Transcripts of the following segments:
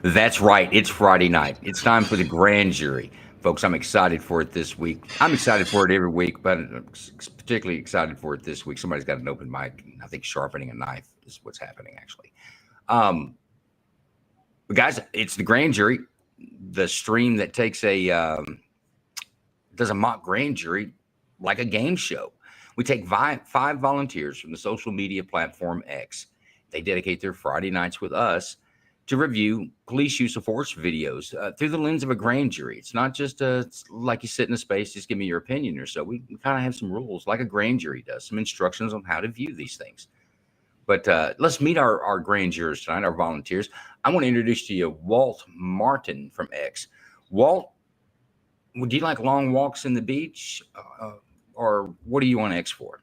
That's right. It's Friday night. It's time for the grand jury. Folks, I'm excited for it this week. I'm excited for it every week, but I'm particularly excited for it this week. Somebody's got an open mic. I think sharpening a knife is what's happening, actually. But guys, it's the grand jury, the stream that takes does a mock grand jury like a game show. We take five volunteers from the social media platform X. They dedicate their Friday nights with us to review police use of force videos through the lens of a grand jury. It's not just like you sit in a space, just give me your opinion or so. We kind of have some rules like a grand jury does, some instructions on how to view these things. But let's meet our grand jurors tonight, our volunteers. I want to introduce to you Walt Martin from X. Walt, would you like long walks in the beach or what do you want X for?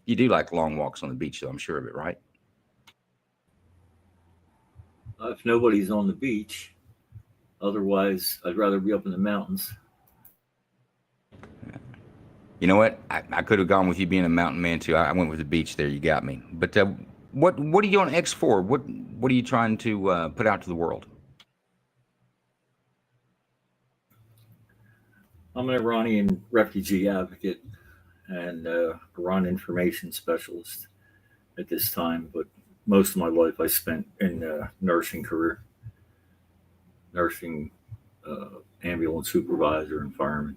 You do like long walks on the beach, though, I'm sure of it, right? If nobody's on the beach, otherwise I'd rather be up in the mountains. You know what? I could have gone with you being a mountain man too. I went with the beach there. You got me. But what are you on X for? What are you trying to put out to the world? I'm an Iranian refugee advocate and Iran information specialist at this time, but most of my life I spent in nursing career, nursing ambulance supervisor and fireman.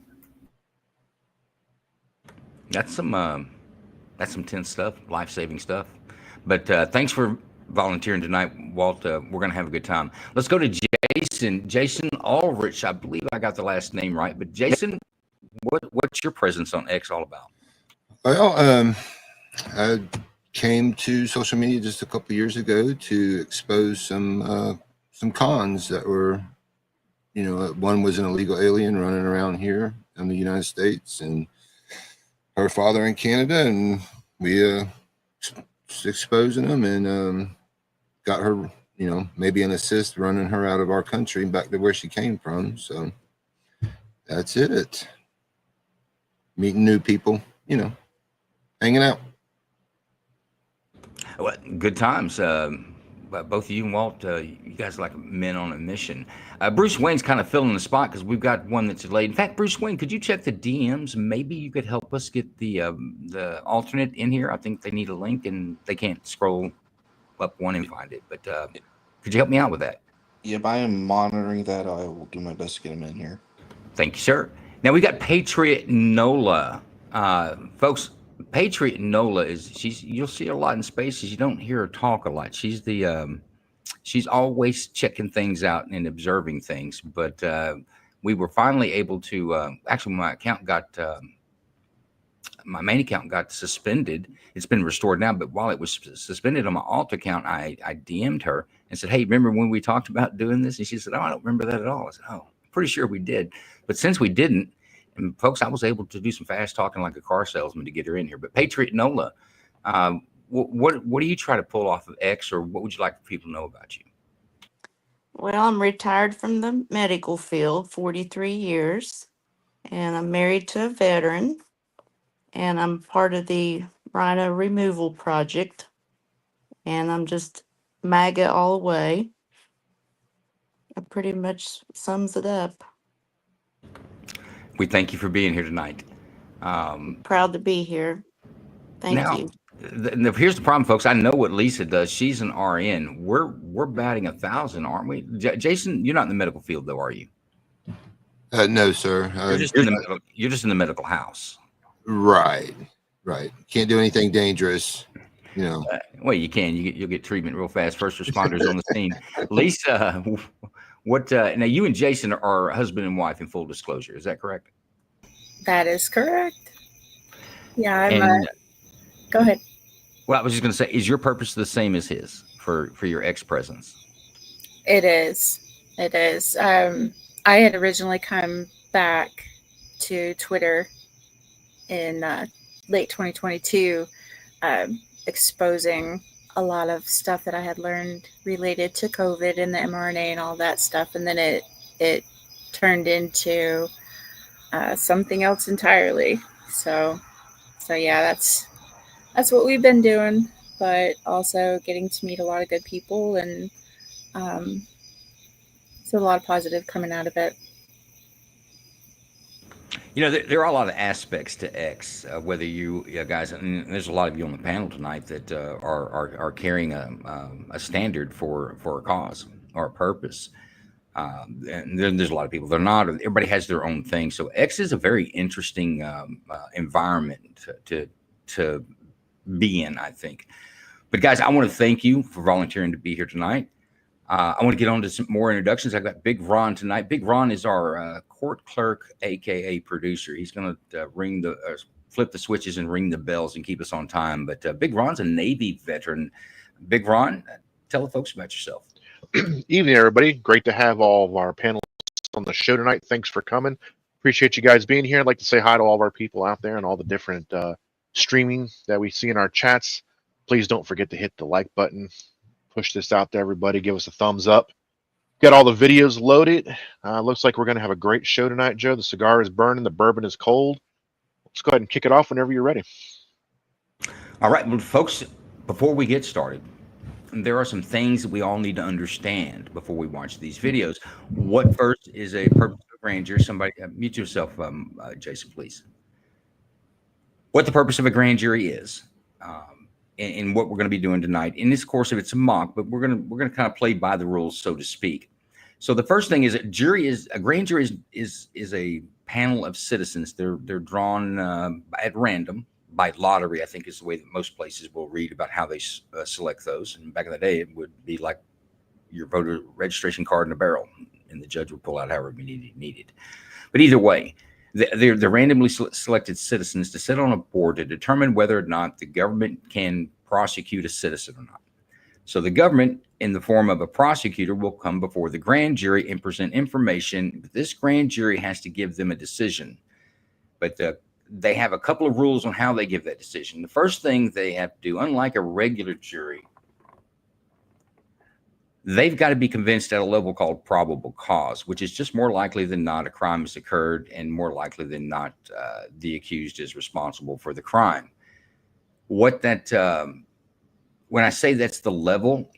That's some tense stuff, life-saving stuff. But thanks for volunteering tonight, Walt. We're going to have a good time. Let's go to Jason Ulrich. I believe I got the last name right. But Jason, what's your presence on X all about? Well, I came to social media just a couple of years ago to expose some cons that were, one was an illegal alien running around here in the United States, and her father in Canada, and we exposing them and got her, maybe an assist running her out of our country back to where she came from. So that's it. Meeting new people, hanging out. Well, good times. Both of you and Walt, you guys are like men on a mission. Bruce Wayne's kind of filling the spot because we've got one that's late. In fact, Bruce Wayne, could you check the DMs? Maybe you could help us get the alternate in here. I think they need a link and they can't scroll up one and find it. But could you help me out with that? Yep, I am monitoring that. I will do my best to get him in here. Thank you, sir. Now we got Patriot Nola. Folks, Patriot Nola you'll see her a lot in spaces. You don't hear her talk a lot. She's she's always checking things out and observing things. But we were finally able to, actually my main account got suspended. It's been restored now, but while it was suspended on my alt account, I DM'd her and said, hey, remember when we talked about doing this? And she said, oh, I don't remember that at all. I said, oh, I'm pretty sure we did. But since we didn't, and folks, I was able to do some fast talking like a car salesman to get her in here. But Patriot Nola, what do you try to pull off of X, or what would you like people to know about you? Well, I'm retired from the medical field, 43 years, and I'm married to a veteran, and I'm part of the Rhino Removal Project, and I'm just MAGA all the way. That pretty much sums it up. We thank you for being here tonight. Proud to be here. Thank Now, you. here's the problem, folks. I know what Lisa does. She's an RN. We're batting 1,000, aren't we? Jason, you're not in the medical field, though, are you? No, sir. You're just in the medical house. Right. Can't do anything dangerous, Well, you can. You'll get treatment real fast. First responders on the scene. Lisa, what? Now, you and Jason are husband and wife in full disclosure. Is that correct? That is correct. Yeah, And go ahead. well, I was just going to say, is your purpose the same as his for your ex presence? It is. It is. I had originally come back to Twitter in late 2022, exposing a lot of stuff that I had learned related to COVID and the mRNA and all that stuff, and then it turned into something else entirely. So yeah, that's what we've been doing, but also getting to meet a lot of good people, and so a lot of positive coming out of it. There are a lot of aspects to X. Whether you guys, and there's a lot of you on the panel tonight that are carrying a standard for a cause or a purpose. And there's a lot of people that are not. Everybody has their own thing. So X is a very interesting environment to be in, I think. But guys, I want to thank you for volunteering to be here tonight. I want to get on to some more introductions. I got Big Ron tonight. Big Ron is our court clerk, aka producer. He's going to flip the switches and ring the bells and keep us on time. But Big Ron's a Navy veteran. Big Ron, tell the folks about yourself. Evening, everybody. Great to have all of our panelists on the show tonight. Thanks for coming. Appreciate you guys being here. I'd like to say hi to all of our people out there and all the different streaming that we see in our chats. Please don't forget to hit the like button. Push this out to everybody. Give us a thumbs up. Got all the videos loaded. Looks like we're going to have a great show tonight, Joe. The cigar is burning. The bourbon is cold. Let's go ahead and kick it off whenever you're ready. All right, well, folks, before we get started, there are some things that we all need to understand before we watch these videos. What first is a purpose of a grand jury? Somebody mute yourself, Jason, please. What the purpose of a grand jury is, and what we're going to be doing tonight. In this course of it's a mock, but we're going to kind of play by the rules, so to speak. So the first thing is a grand jury is a panel of citizens. They're drawn at random. By lottery, I think is the way that most places will read about how they select those. And back in the day, it would be like your voter registration card in a barrel, and the judge would pull out however many needed. But either way, they're randomly selected citizens to sit on a board to determine whether or not the government can prosecute a citizen or not. So the government, in the form of a prosecutor, will come before the grand jury and present information. But this grand jury has to give them a decision. But they have a couple of rules on how they give that decision. The first thing they have to do, unlike a regular jury, they've got to be convinced at a level called probable cause, which is just more likely than not a crime has occurred, and more likely than not the accused is responsible for the crime. When I say that's the level,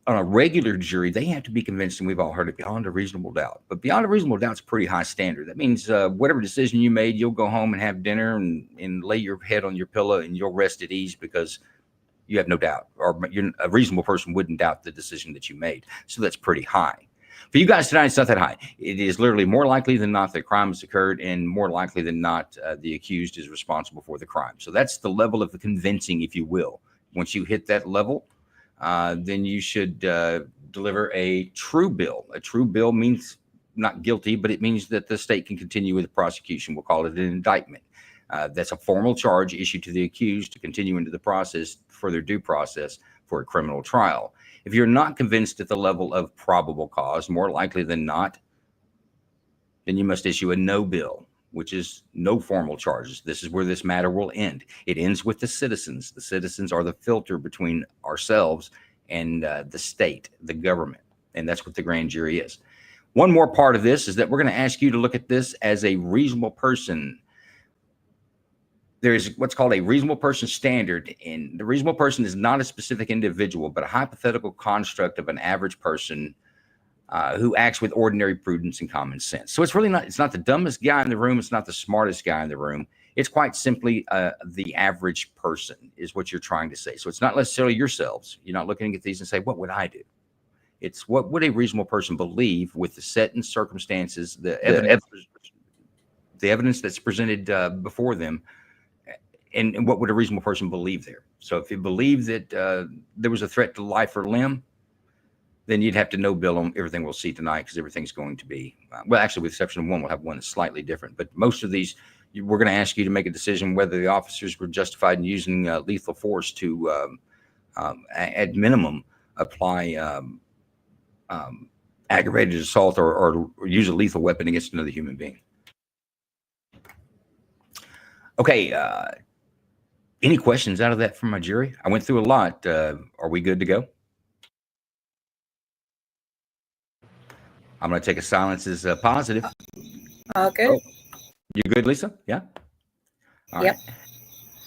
on a regular jury, they have to be convinced, and we've all heard it, beyond a reasonable doubt. But beyond a reasonable doubt is a pretty high standard. That means whatever decision you made, you'll go home and have dinner and lay your head on your pillow and you'll rest at ease because you have no doubt, or a reasonable person wouldn't doubt the decision that you made. So that's pretty high. For you guys tonight, it's not that high. It is literally more likely than not that crime has occurred, and more likely than not the accused is responsible for the crime. So that's the level of the convincing, if you will. Once you hit that level, then you should deliver a true bill. A true bill means not guilty, but it means that the state can continue with the prosecution. We'll call it an indictment. That's a formal charge issued to the accused to continue into the process, further due process for a criminal trial. If you're not convinced at the level of probable cause, more likely than not, then you must issue a no bill, which is no formal charges. This is where this matter will end. It ends with the citizens. The citizens are the filter between ourselves and the state, the government. And that's what the grand jury is. One more part of this is that we're going to ask you to look at this as a reasonable person. There's what's called a reasonable person standard. And the reasonable person is not a specific individual, but a hypothetical construct of an average person who acts with ordinary prudence and common sense. So it's really not, it's not the dumbest guy in the room. It's not the smartest guy in the room. It's quite simply the average person is what you're trying to say. So it's not necessarily yourselves. You're not looking at these and say, what would I do? It's what would a reasonable person believe with the set and circumstances, the evidence that's presented before them, and what would a reasonable person believe there. So if you believe that there was a threat to life or limb, then you'd have to no bill on everything we'll see tonight, because everything's going to be, well, actually, with the exception of one, we'll have one that's slightly different. But most of these, we're going to ask you to make a decision whether the officers were justified in using lethal force to, at minimum, apply aggravated assault or use a lethal weapon against another human being. Okay. Any questions out of that from my jury? I went through a lot. Are we good to go? I'm going to take a silence as positive. All good. Oh, you good, Lisa? Yeah? All Yep. right.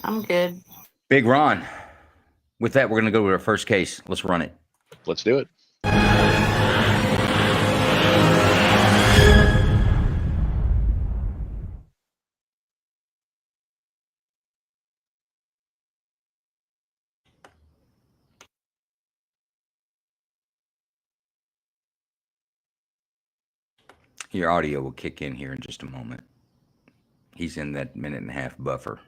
I'm good. Big Ron. With that, we're going to go to our first case. Let's run it. Let's do it. Your audio will kick in here in just a moment. He's in that 1.5-minute buffer.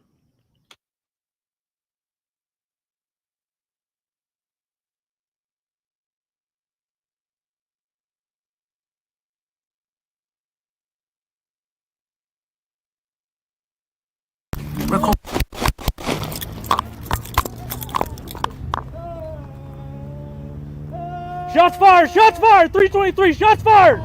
Shots fired! Shots fired! 323! Shots fired!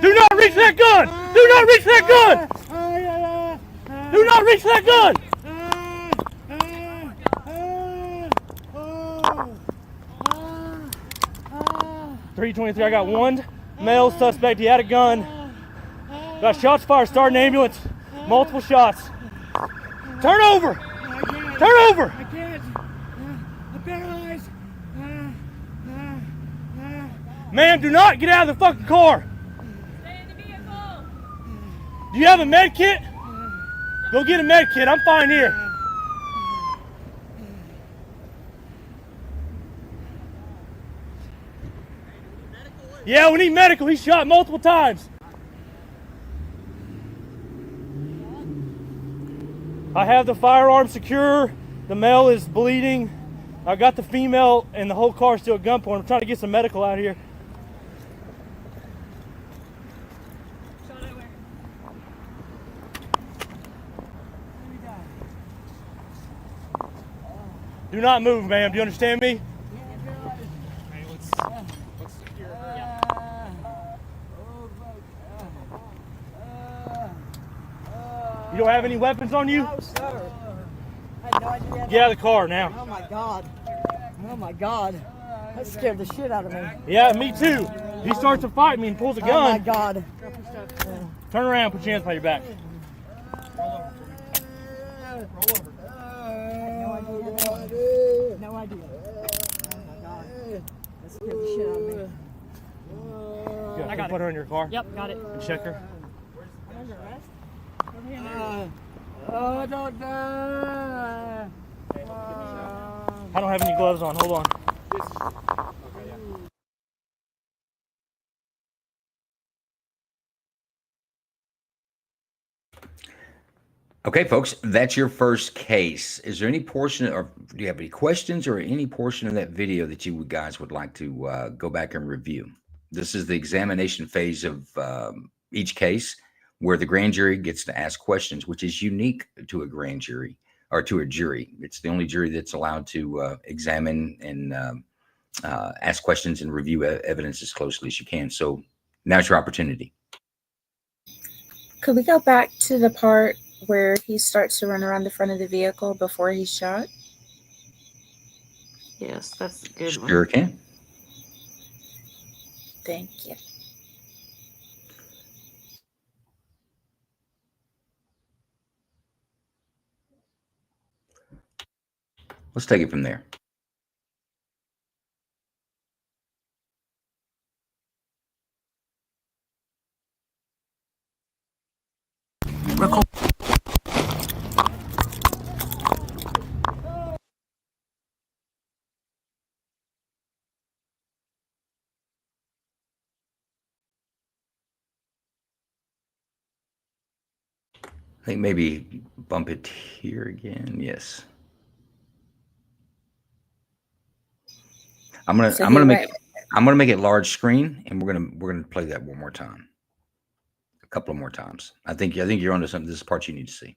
Do not reach that gun! Do not reach that gun! Do not reach that gun! 323, I got one male suspect. He had a gun. Got shots fired, starting ambulance. Multiple shots. Turn over! Turn over! I can't. I'm paralyzed. Ma'am, do not get out of the fucking car. Stay in the vehicle. Do you have a med kit? Go get a med kit. I'm fine here. Yeah, we need medical. He's shot multiple times. I have the firearm secure. The male is bleeding. I got the female and the whole car still at gunpoint. I'm trying to get some medical out of here. Do not move, ma'am. Do you understand me? You don't have any weapons on you? No, sir. I had no idea. Get out of the car now. Oh my God. Oh my God. That scared the shit out of me. Yeah, me too. He starts to fight me and pulls a gun. Oh my God. Turn around, put your hands behind your back. No idea. Oh my God. That scared the shit out of me. I got put her in your car. Yep, got it. And check her. Under arrest? Oh, don't die. I don't have any gloves on. Hold on. Okay, folks, that's your first case. Is there any portion, or do you have any questions or any portion of that video that you guys would like to go back and review? This is the examination phase of each case, where the grand jury gets to ask questions, which is unique to a grand jury or to a jury. It's the only jury that's allowed to examine and ask questions and review evidence as closely as you can. So now's your opportunity. Could we go back to the part where he starts to run around the front of the vehicle before he's shot? Yes, that's a good one. Sure can. Thank you. Let's take it from there. I think maybe bump it here again. Yes. I'm gonna make it large screen, and we're gonna play that one more time, a couple of more times. I think you're onto something. This is the part you need to see.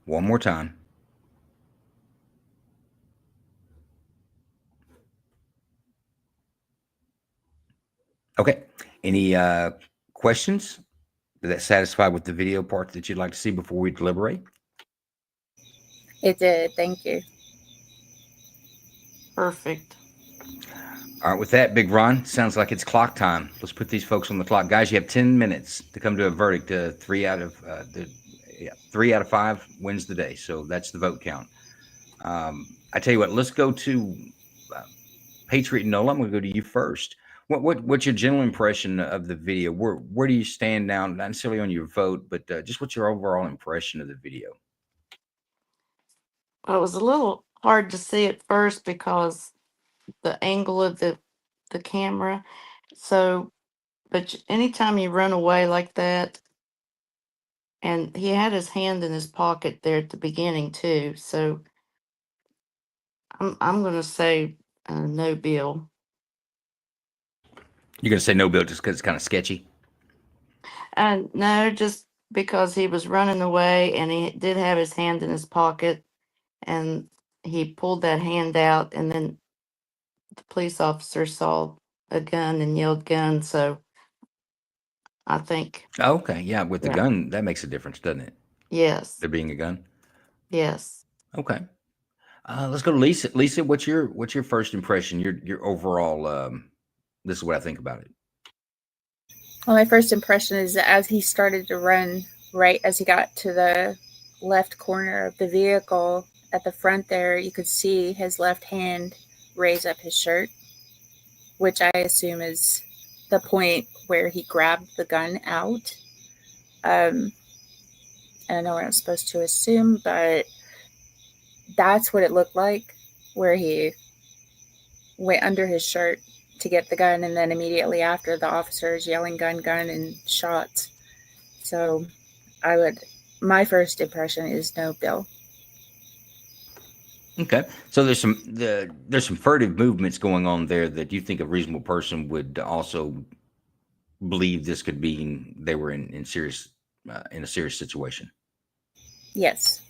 One more time. Okay. Any questions? Is that satisfied with the video part that you'd like to see before we deliberate? It did. Thank you. Perfect. All right. With that, Big Ron, sounds like it's clock time. Let's put these folks on the clock, guys. You have 10 minutes to come to a verdict. 3 out of 5 wins the day. So that's the vote count. I tell you what. Let's go to Patriot Nola. I'm going to go to you first. What's your general impression of the video? Where do you stand now? Not necessarily on your vote, but just what's your overall impression of the video? Well, it was a little hard to see at first because the angle of the camera. So, but anytime you run away like that, and he had his hand in his pocket there at the beginning too. So I'm gonna say no bill. You're going to say no bill just because it's kind of sketchy? And no, just because he was running away and he did have his hand in his pocket, and he pulled that hand out, and then the police officer saw a gun and yelled gun. So I think Okay, yeah, with the yeah. gun, that makes a difference, doesn't it? Yes. There being a gun. Yes. Okay. Let's go to Lisa. Lisa, what's your first impression? Your overall. This is what I think about it. Well, my first impression is that as he started to run, right as he got to the left corner of the vehicle at the front there, you could see his left hand raise up his shirt, which I assume is the point where he grabbed the gun out. I don't know what I'm supposed to assume, but that's what it looked like, where he went under his shirt to get the gun, and then immediately after, the officers yelling gun, gun, and shots. So my first impression is no bill. Okay, so there's some furtive movements going on there that you think a reasonable person would also believe this could be they were in a serious situation. Yes.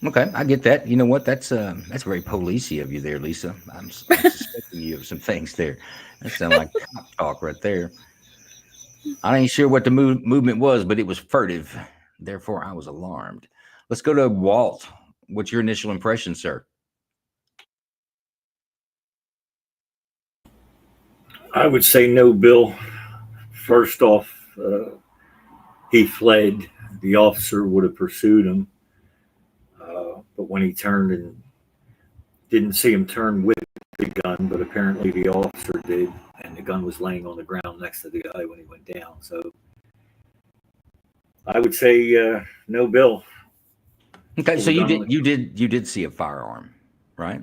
Okay, I get that. You know what? That's very policey of you there, Lisa. I'm suspecting you of some things there. That sounds like cop talk right there. I ain't sure what the movement was, but it was furtive. Therefore, I was alarmed. Let's go to Walt. What's your initial impression, sir? I would say no bill. First off, he fled. The officer would have pursued him. But when he turned and didn't see him turn with the gun, but apparently the officer did, and the gun was laying on the ground next to the guy when he went down. So I would say no bill. Okay, so you did see a firearm, right?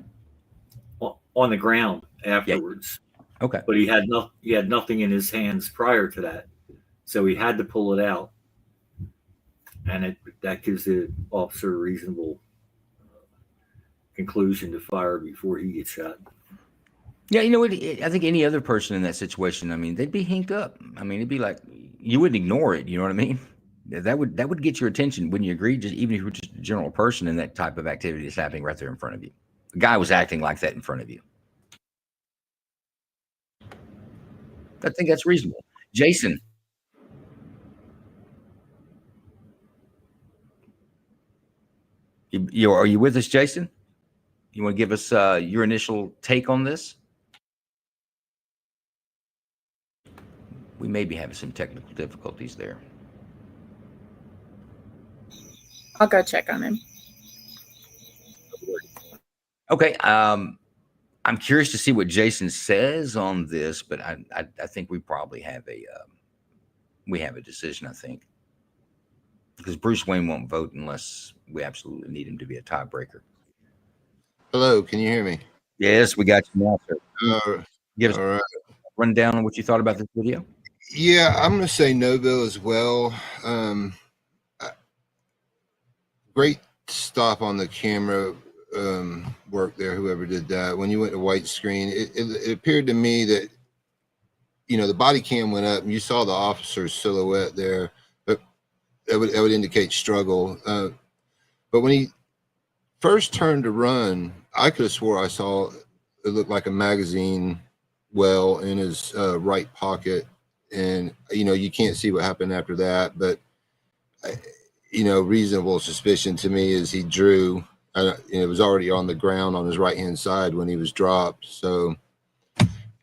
On the ground afterwards. Yeah. Okay. But he had nothing in his hands prior to that, so he had to pull it out, and that gives the officer a reasonable conclusion to fire before he gets shot. Yeah, you know what? I think any other person in that situation, I mean, they'd be hinked up. I mean, it'd be like you wouldn't ignore it. You know what I mean? That would get your attention. Wouldn't you agree? Just even if you're just a general person and that type of activity is happening right there in front of you. The guy was acting like that in front of you. I think that's reasonable. Jason. Are you with us, Jason? You want to give us your initial take on this? We may be having some technical difficulties there. I'll go check on him. Okay. I'm curious to see what Jason says on this, but I think we probably have a decision, I think. Because Bruce Wayne won't vote unless we absolutely need him to be a tiebreaker. Hello, can you hear me? Yes, we got you now, sir. Give us All right. a rundown on what you thought about this video. Yeah, I'm going to say no bill as well. Great stop on the camera work there, whoever did that. When you went to white screen, it appeared to me that, you know, the body cam went up and you saw the officer's silhouette there, but that would indicate struggle. But when he first turned to run, I could have swore I saw it looked like a magazine well in his right pocket. And, you know, you can't see what happened after that, but, you know, reasonable suspicion to me is he drew. It was already on the ground on his right-hand side when he was dropped. So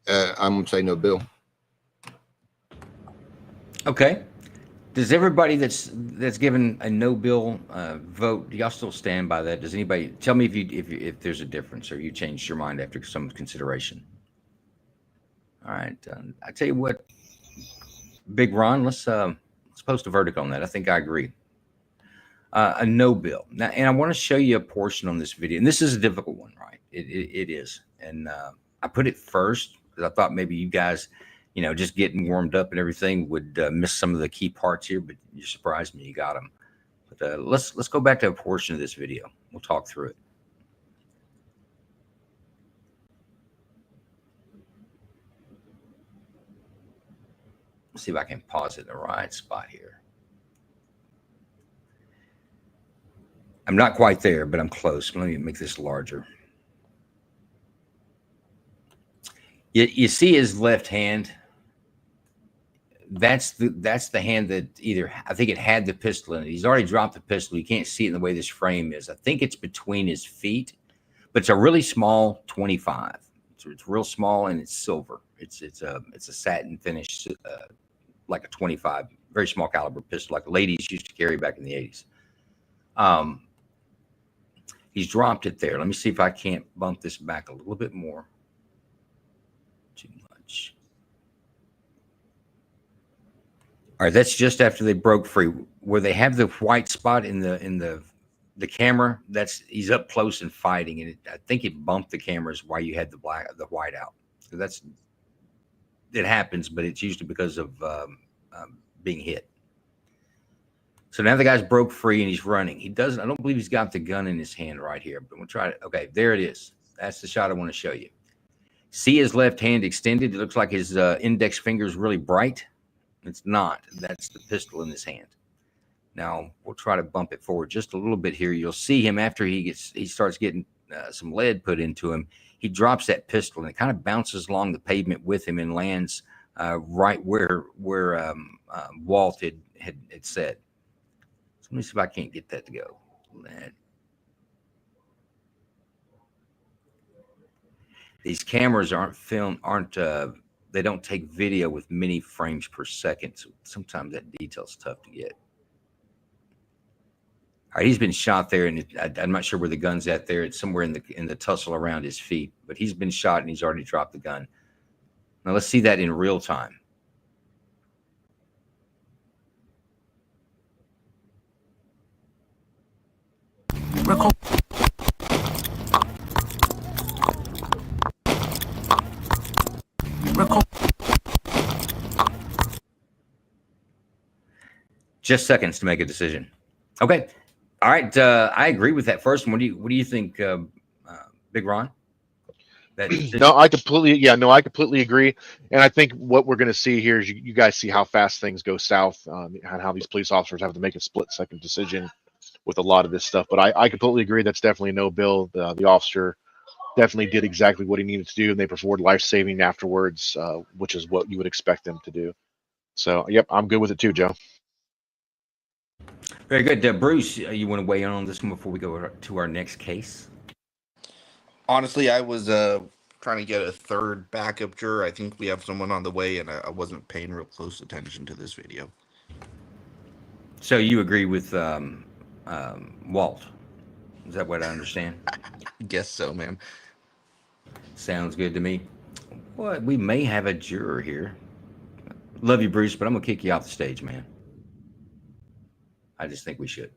I'm going to say no bill. Okay. Does everybody that's given a no bill vote, do y'all still stand by that? Does anybody tell me if there's a difference or you changed your mind after some consideration? All right. I tell you what, Big Ron, let's post a verdict on that. I think I agree. A no bill. Now, and I want to show you a portion on this video. And this is a difficult one, right? It is. And I put it first because I thought maybe you guys, you know, just getting warmed up and everything would miss some of the key parts here, but you surprised me. You got them. But let's go back to a portion of this video. We'll talk through it. Let's see if I can pause it in the right spot here. I'm not quite there, but I'm close. Let me make this larger. You see his left hand. That's the hand that either, I think it had the pistol in it. He's already dropped the pistol. You can't see it in the way this frame is. I think it's between his feet, but it's a really small 25. It's real small and it's silver. It's a satin finish, like a 25, very small caliber pistol, like ladies used to carry back in the 80s. He's dropped it there. Let me see if I can't bump this back a little bit more. Too much. All right, that's just after they broke free. Where they have the white spot in the camera, he's up close and fighting, and I think it bumped the cameras while you had the white out. So it happens, but it's usually because of being hit. So now the guy's broke free and he's running. I don't believe he's got the gun in his hand right here, but we'll try it. Okay, there it is. That's the shot I want to show you. See his left hand extended. It looks like his index finger is really bright. It's not. That's the pistol in his hand. Now we'll try to bump it forward just a little bit here. You'll see him after he starts getting some lead put into him. He drops that pistol and it kind of bounces along the pavement with him and lands right where Walt had said. Let me see if I can't get that to go. These cameras they don't take video with many frames per second. So sometimes that detail's tough to get. All right, he's been shot there, and I'm not sure where the gun's at there. It's somewhere in the tussle around his feet, but he's been shot and he's already dropped the gun. Now let's see that in real time. Record. Just seconds to make a decision. Okay. All right. I agree with that first one. What do you think, Big Ron? No, I completely agree. And I think what we're going to see here is you guys see how fast things go south, and how these police officers have to make a split-second decision with a lot of this stuff. But I completely agree. That's definitely a no bill. The officer definitely did exactly what he needed to do, and they performed life-saving afterwards, which is what you would expect them to do. So, yep, I'm good with it too, Joe. Very good. Bruce, you want to weigh in on this one before we go to our next case? Honestly, I was trying to get a third backup juror. I think we have someone on the way, and I wasn't paying real close attention to this video. So you agree with Walt? Is that what I understand? Guess so, man. Sounds good to me. Well, we may have a juror here. Love you, Bruce, but I'm gonna kick you off the stage, man. I just think we should.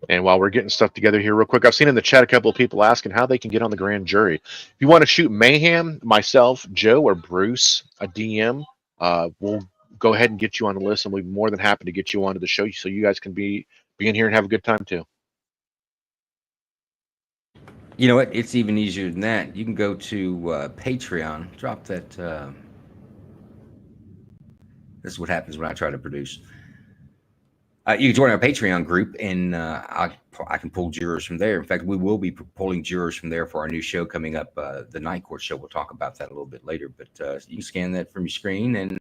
And while we're getting stuff together here real quick, I've seen in the chat a couple of people asking how they can get on the grand jury. If you want to shoot Mayhem, myself, Joe, or Bruce, a DM, we'll go ahead and get you on the list, and we'll be more than happy to get you onto the show so you guys can be in here and have a good time too. You know what? It's even easier than that. You can go to Patreon. Drop that. This is what happens when I try to produce. You can join our Patreon group, and I can pull jurors from there. In fact, we will be pulling jurors from there for our new show coming up, the Night Court show. We'll talk about that a little bit later. But you can scan that from your screen and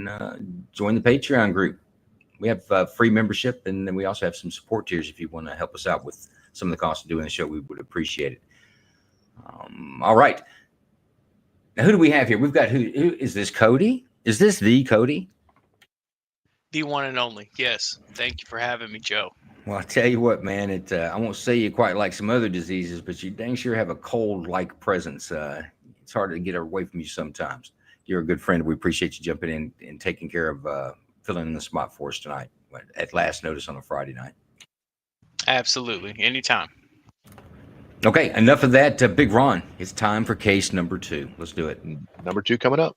join the Patreon group. We have free membership, and then we also have some support tiers if you want to help us out with some of the costs of doing the show. We would appreciate it. All right. Now, who do we have here? We've got who is this? Cody? Is this the Cody? The one and only. Yes. Thank you for having me, Joe. Well, I tell you what, man, I won't say you quite like some other diseases, but you dang sure have a cold-like presence. It's hard to get away from you sometimes. You're a good friend. We appreciate you jumping in and taking care of filling in the spot for us tonight at last notice on a Friday night. Absolutely. Anytime. Okay, enough of that. Big Ron, it's time for case number 2. Let's do it. Number 2 coming up.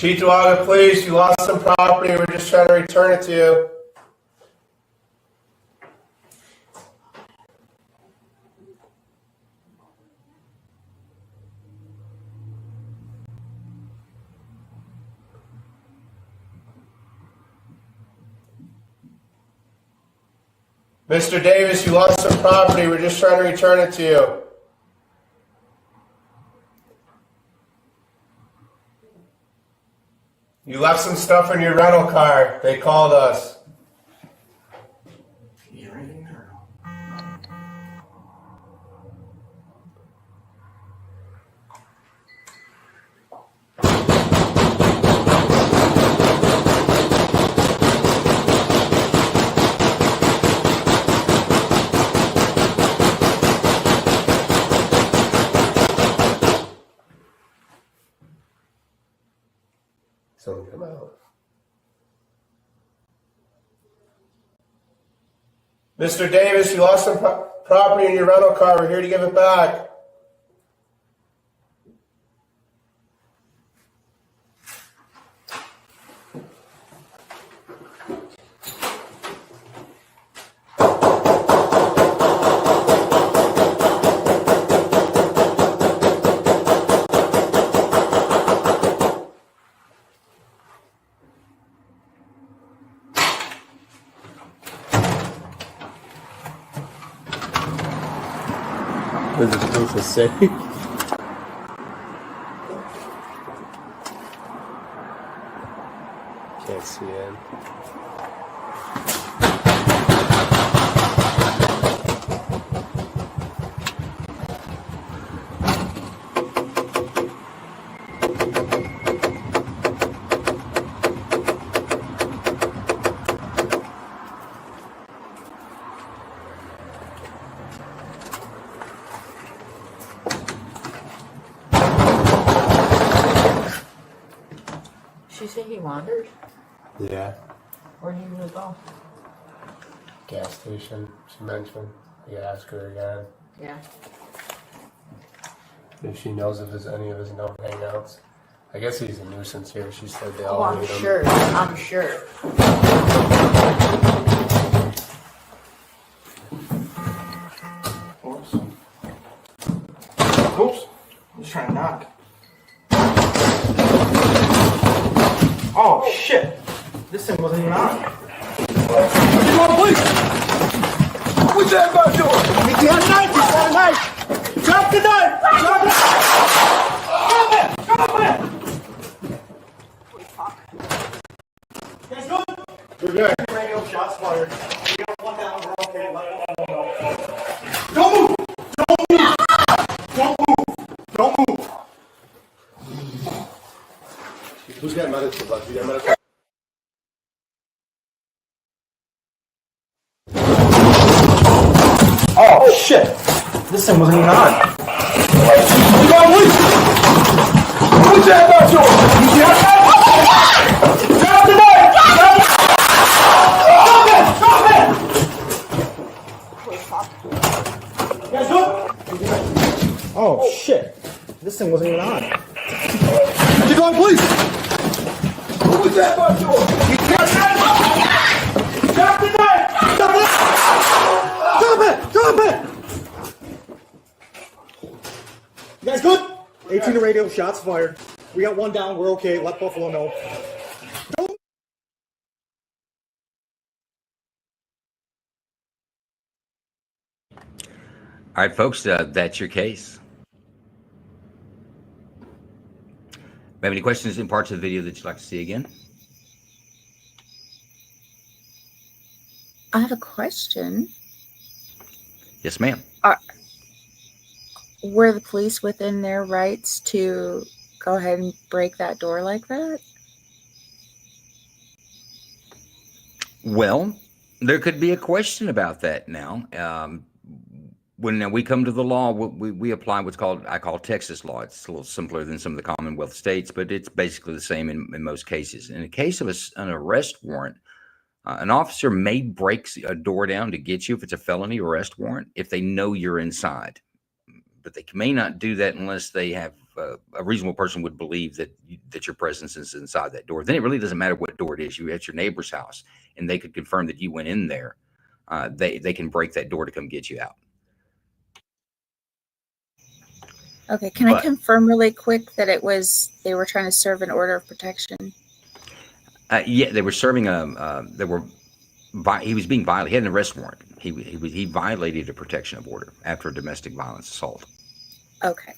Cheektowaga Police, you lost some property. We're just trying to return it to you. Mr. Davis, you lost some property. We're just trying to return it to you. You left some stuff in your rental car. They called us. Someone come out. Mr. Davis, you lost some property in your rental car. We're here to give it back. What is it supposed to say? Can't see it. She said he wandered. Yeah. Where did he go? Gas station, she mentioned. I could ask her again. Yeah. If she knows of any of his known hangouts. I guess he's a nuisance here. She said they Oh, all I'm hate him. sure. I'm sure. Oops. Oops. I'm just trying to knock. Oh, shit. This thing wasn't even on. Come on, please. What's that about doing? He got a knife. He's got a knife. Drop the knife. Drop the knife. Drop it. Drop it. Guys, good? We're good. Radio shots fired. We got one down. We're okay. Don't move. Don't move. Don't move. Don't move. Who's got medical left? You got medical? Oh, shit. This thing wasn't even on. Come on, please. What's that about doing? Drop the knife. Drop it. Stop it. You guys good? Oh, shit. This thing wasn't even on. Keep going, please. What's that about doing? Drop the knife. Drop it. Drop it! Drop it! You guys good? 18 to radio, shots fired. We got one down, we're okay. Let Buffalo know. All right, folks, that's your case. Have any questions in parts of the video that you'd like to see again? I have a question. Yes, ma'am. Were the police within their rights to go ahead and break that door like that? Well, there could be a question about that now. When we come to the law, we apply what's called, I call Texas law. It's a little simpler than some of the Commonwealth states, but it's basically the same in most cases. In the case of an arrest warrant, an officer may break a door down to get you if it's a felony arrest warrant, if they know you're inside. But they may not do that unless they have a reasonable person would believe that your presence is inside that door. Then it really doesn't matter what door it is. You're at your neighbor's house, and they could confirm that you went in there. They can break that door to come get you out. Okay, can I confirm really quick that they were trying to serve an order of protection? Yeah, they were serving he was being violated. He had an arrest warrant. He violated a protection of order after a domestic violence assault. Okay,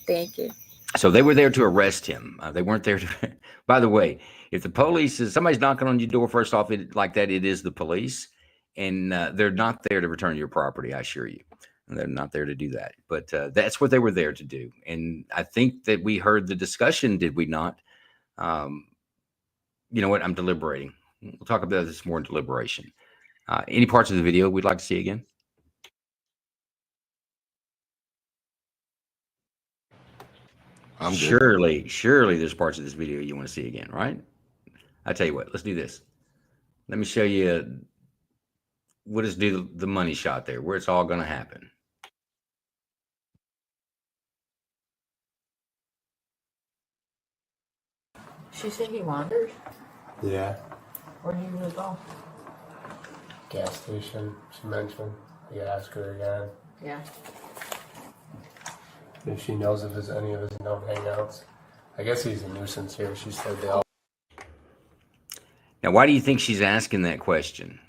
thank you. So they were there to arrest him. They weren't there to. By the way, if the police somebody's knocking on your door, first off, it is the police, and they're not there to return your property. I assure you, and they're not there to do that. But that's what they were there to do. And I think that we heard the discussion, did we not? You know what? I'm deliberating. We'll talk about this more in deliberation. Any parts of the video we'd like to see again? Surely there's parts of this video you want to see again, right? I tell you what, let's do this. Let me show you what is the money shot there, where it's all going to happen. She said he wandered. Yeah. Where did he go? Gas station, she mentioned. I could ask her again. Yeah. If she knows of any of his known hangouts. I guess he's a nuisance here. She said they all. Now, why do you think she's asking that question?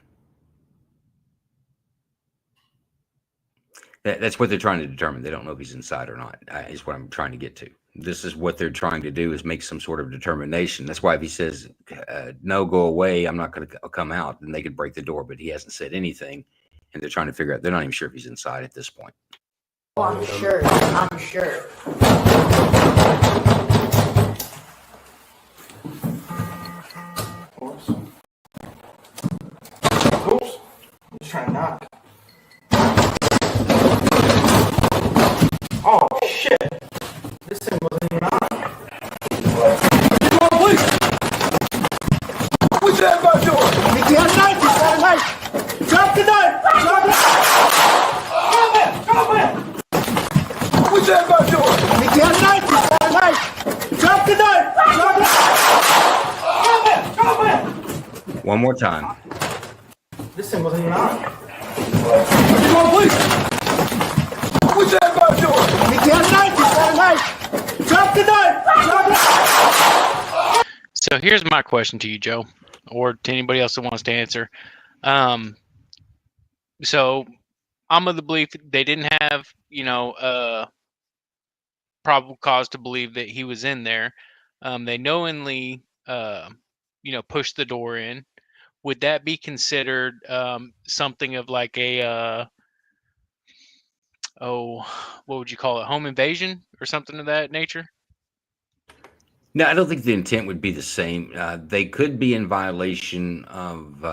That's what they're trying to determine. They don't know if he's inside or not, is what I'm trying to get to. This is what they're trying to do, is make some sort of determination. That's why if he says, no, go away, I'm not going to come out, then they could break the door. But he hasn't said anything, and they're trying to figure out. They're not even sure if he's inside at this point. Oh, I'm sure. I'm sure. Oops. I'm just trying to knock. Oh, shit. This thing wasn't even on. Come on, please. One more time. This thing wasn't even on. Come on, please! What's that about doing? He had a knife! He had a knife! Drop the knife! Drop it! So here's my question to you, Joe, or to anybody else that wants to answer. So I'm of the belief they didn't have, probable cause to believe that he was in there. They knowingly, pushed the door in. Would that be considered something of like a, what would you call it, home invasion or something of that nature? No, I don't think the intent would be the same. They could be in violation of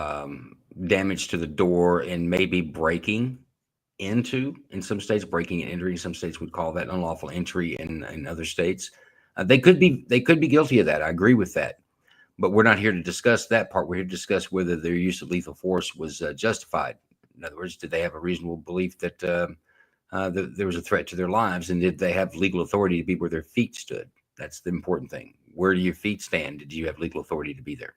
damage to the door and maybe breaking into. In some states, breaking and entering. Some states would call that unlawful entry. In other states, they could be guilty of that. I agree with that. But we're not here to discuss that part. We're here to discuss whether their use of lethal force was justified. In other words, did they have a reasonable belief that there was a threat to their lives, and did they have legal authority to be where their feet stood? That's the important thing. Where do your feet stand? Did you have legal authority to be there?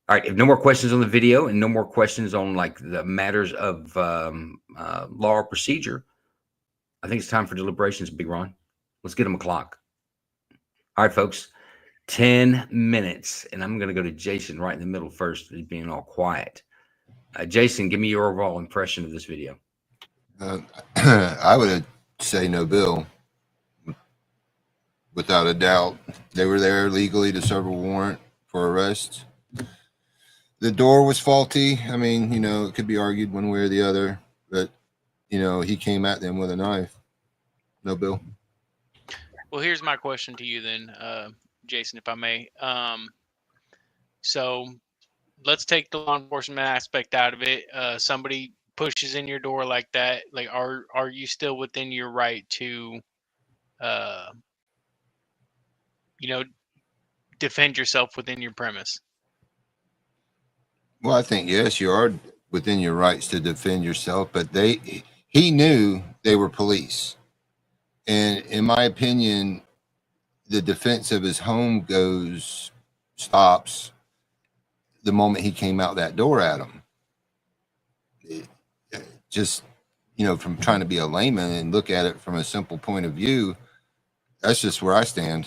All right. If no more questions on the video and no more questions on like the matters of law or procedure, I think it's time for deliberations, Big Ron. Let's get them a clock. All right, folks. 10 minutes, and I'm going to go to Jason right in the middle first. He's being all quiet. Jason, give me your overall impression of this video. I would say no bill. Without a doubt, they were there legally to serve a warrant for arrest. The door was faulty. I mean, it could be argued one way or the other, but he came at them with a knife. No bill. Well, here's my question to you then, Jason, if I may. So let's take the law enforcement aspect out of it. Somebody pushes in your door like that. Like, are you still within your right to, defend yourself within your premise? Well, I think, yes, you are within your rights to defend yourself, but he knew they were police. And in my opinion, the defense of his home stops the moment he came out that door at him. Just, from trying to be a layman and look at it from a simple point of view, that's just where I stand.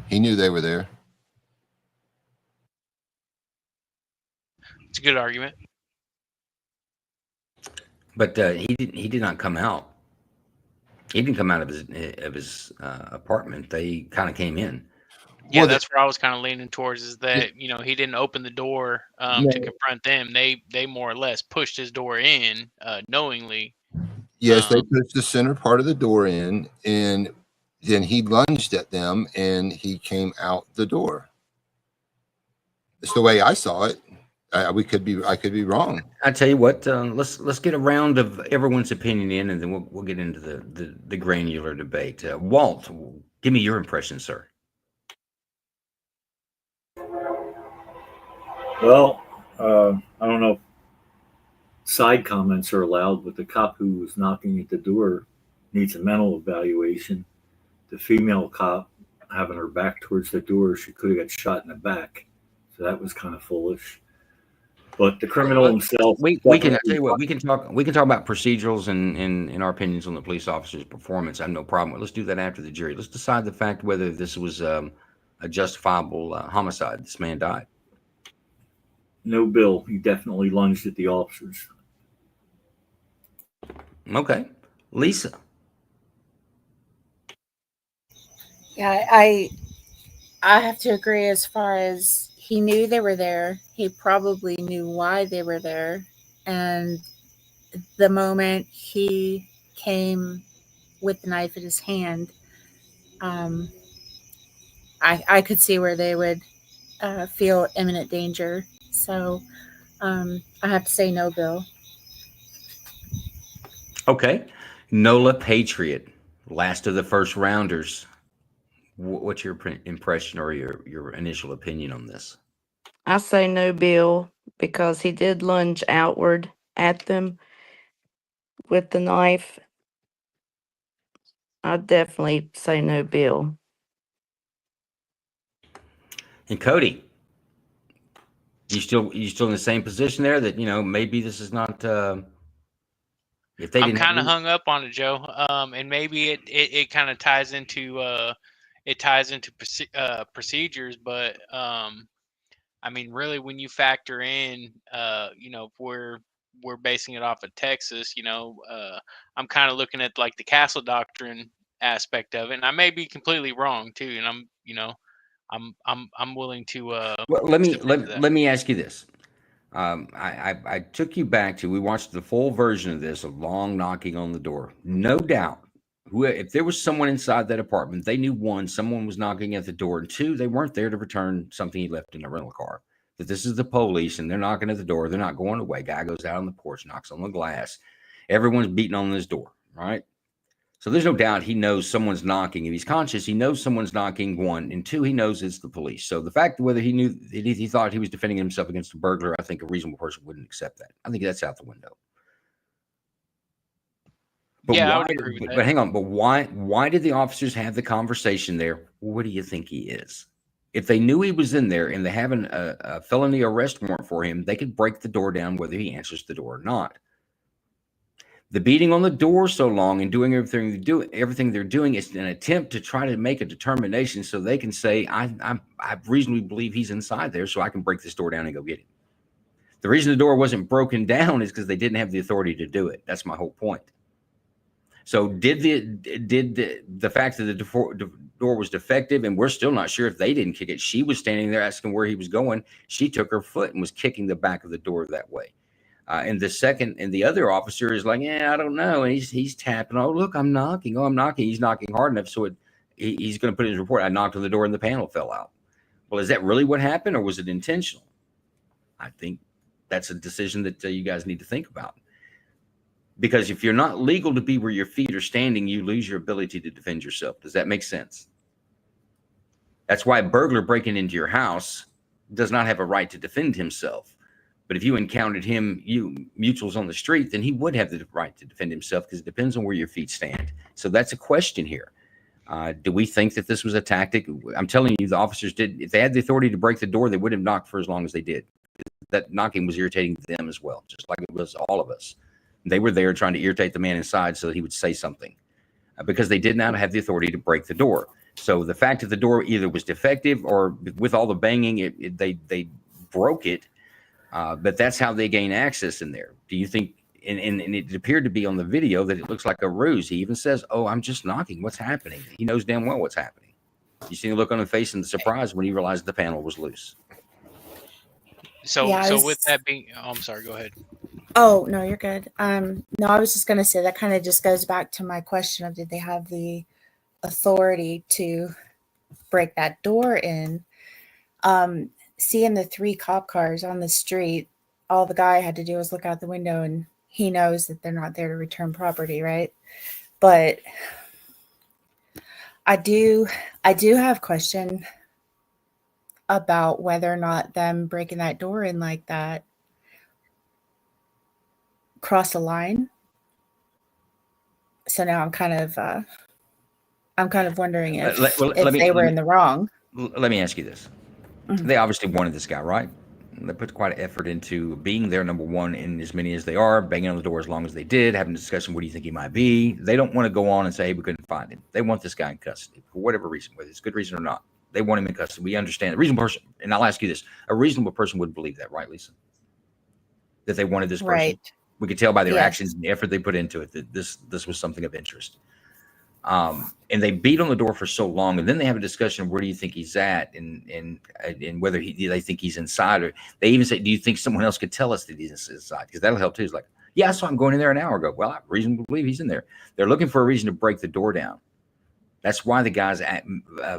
He knew they were there. It's a good argument. But he did not come out. He didn't come out of his apartment. They kind of came in. Yeah, that's where I was kind of leaning towards, is that, he didn't open the door to confront them. They more or less pushed his door in knowingly. Yes, they pushed the center part of the door in, and then he lunged at them, and he came out the door. It's the way I saw it. I could be wrong. I tell you what, let's get a round of everyone's opinion in, and then we'll get into the granular debate. Walt, give me your impression, sir. Well, I don't know if side comments are allowed, but the cop who was knocking at the door needs a mental evaluation. The female cop having her back towards the door, she could have got shot in the back. So that was kind of foolish. But the criminal himself, we can tell you what, we can talk about procedurals and our opinions on the police officer's performance. I have no problem with. Let's do that after the jury. Let's decide the fact whether this was a justifiable homicide. This man died. No bill. He definitely lunged at the officers. Okay, Lisa. Yeah, I have to agree. As far as he knew they were there, he probably knew why they were there, and the moment he came with the knife in his hand, I could see where they would feel imminent danger. So I have to say no bill. Okay, Nola Patriot, last of the first rounders. What's your impression or your initial opinion on this? I say no bill because he did lunge outward at them with the knife. I'd definitely say no bill. And Cody. You still in the same position there that maybe this is not. If they I'm didn't have kind of any- hung up on it, Joe. And maybe it kind of ties into procedures, but I mean, really, when you factor in, if we're basing it off of Texas, I'm kind of looking at like the castle doctrine aspect of it, and I may be completely wrong too. And I'm willing to Well, let me submit to that. let me ask you this. I took you back to we watched the full version of this of long knocking on the door. No doubt, if there was someone inside that apartment, they knew one, someone was knocking at the door, and two, they weren't there to return something he left in a rental car. That this is the police, and they're knocking at the door. They're not going away. Guy goes out on the porch, knocks on the glass. Everyone's beating on this door, right? So there's no doubt he knows someone's knocking. If he's conscious, he knows someone's knocking, one. And two, he knows it's the police. So the fact whether he knew, he thought he was defending himself against a burglar, I think a reasonable person wouldn't accept that. I think that's out the window. But Yeah, I why, would agree with that. but hang on. But why did the officers have the conversation there? What do you think he is? If they knew he was in there and they have a felony arrest warrant for him, they could break the door down whether he answers the door or not. The beating on the door so long and doing everything they're doing is an attempt to try to make a determination so they can say, I reasonably believe he's inside there, so I can break this door down and go get him. The reason the door wasn't broken down is because they didn't have the authority to do it. That's my whole point. So did the fact that the door was defective, and we're still not sure if they didn't kick it. She was standing there asking where he was going. She took her foot and was kicking the back of the door that way. And the other officer is like, yeah, I don't know. And he's tapping. Oh, look, I'm knocking. Oh, I'm knocking. He's knocking hard enough. So he's going to put in his report. I knocked on the door and the panel fell out. Well, is that really what happened, or was it intentional? I think that's a decision that you guys need to think about. Because if you're not legal to be where your feet are standing, you lose your ability to defend yourself. Does that make sense? That's why a burglar breaking into your house does not have a right to defend himself. But if you encountered him, mutuals on the street, then he would have the right to defend himself because it depends on where your feet stand. So that's a question here. Do we think that this was a tactic? I'm telling you, the officers did. If they had the authority to break the door, they would have knocked for as long as they did. That knocking was irritating them as well, just like it was all of us. They were there trying to irritate the man inside so that he would say something because they did not have the authority to break the door. So the fact that the door either was defective or with all the banging, they broke it. But that's how they gain access in there. Do you think, and it appeared to be on the video that it looks like a ruse. He even says, oh, I'm just knocking. What's happening? He knows damn well what's happening. You see the look on his face and the surprise when he realized the panel was loose. So with that being, I'm sorry, go ahead. Oh, no, you're good. No, I was just going to say that kind of just goes back to my question of did they have the authority to break that door in? Seeing the 3 cop cars on the street, all the guy had to do was look out the window and he knows that they're not there to return property, right? But I do have question about whether or not them breaking that door in like that crossed a line. So now I'm kind of wondering if they were in the wrong. Let me ask you this. Mm-hmm. They obviously wanted this guy, right? They put quite an effort into being there, number one, in as many as they are, banging on the door as long as they did, having a discussion, what do you think he might be? They don't want to go on and say, hey, we couldn't find him. They want this guy in custody for whatever reason, whether it's a good reason or not. They want him in custody. We understand. A reasonable person, and I'll ask you this, a reasonable person would believe that, right, Lisa? That they wanted this person. Right. We could tell by their actions and the effort they put into it that this was something of interest. And they beat on the door for so long, and then they have a discussion of where do you think he's at, and whether they think he's inside, or they even say, do you think someone else could tell us that he's inside? Because that'll help too. It's like, yeah, I saw him going in there an hour ago. Well, I reasonably believe he's in there. They're looking for a reason to break the door down. That's why the guy's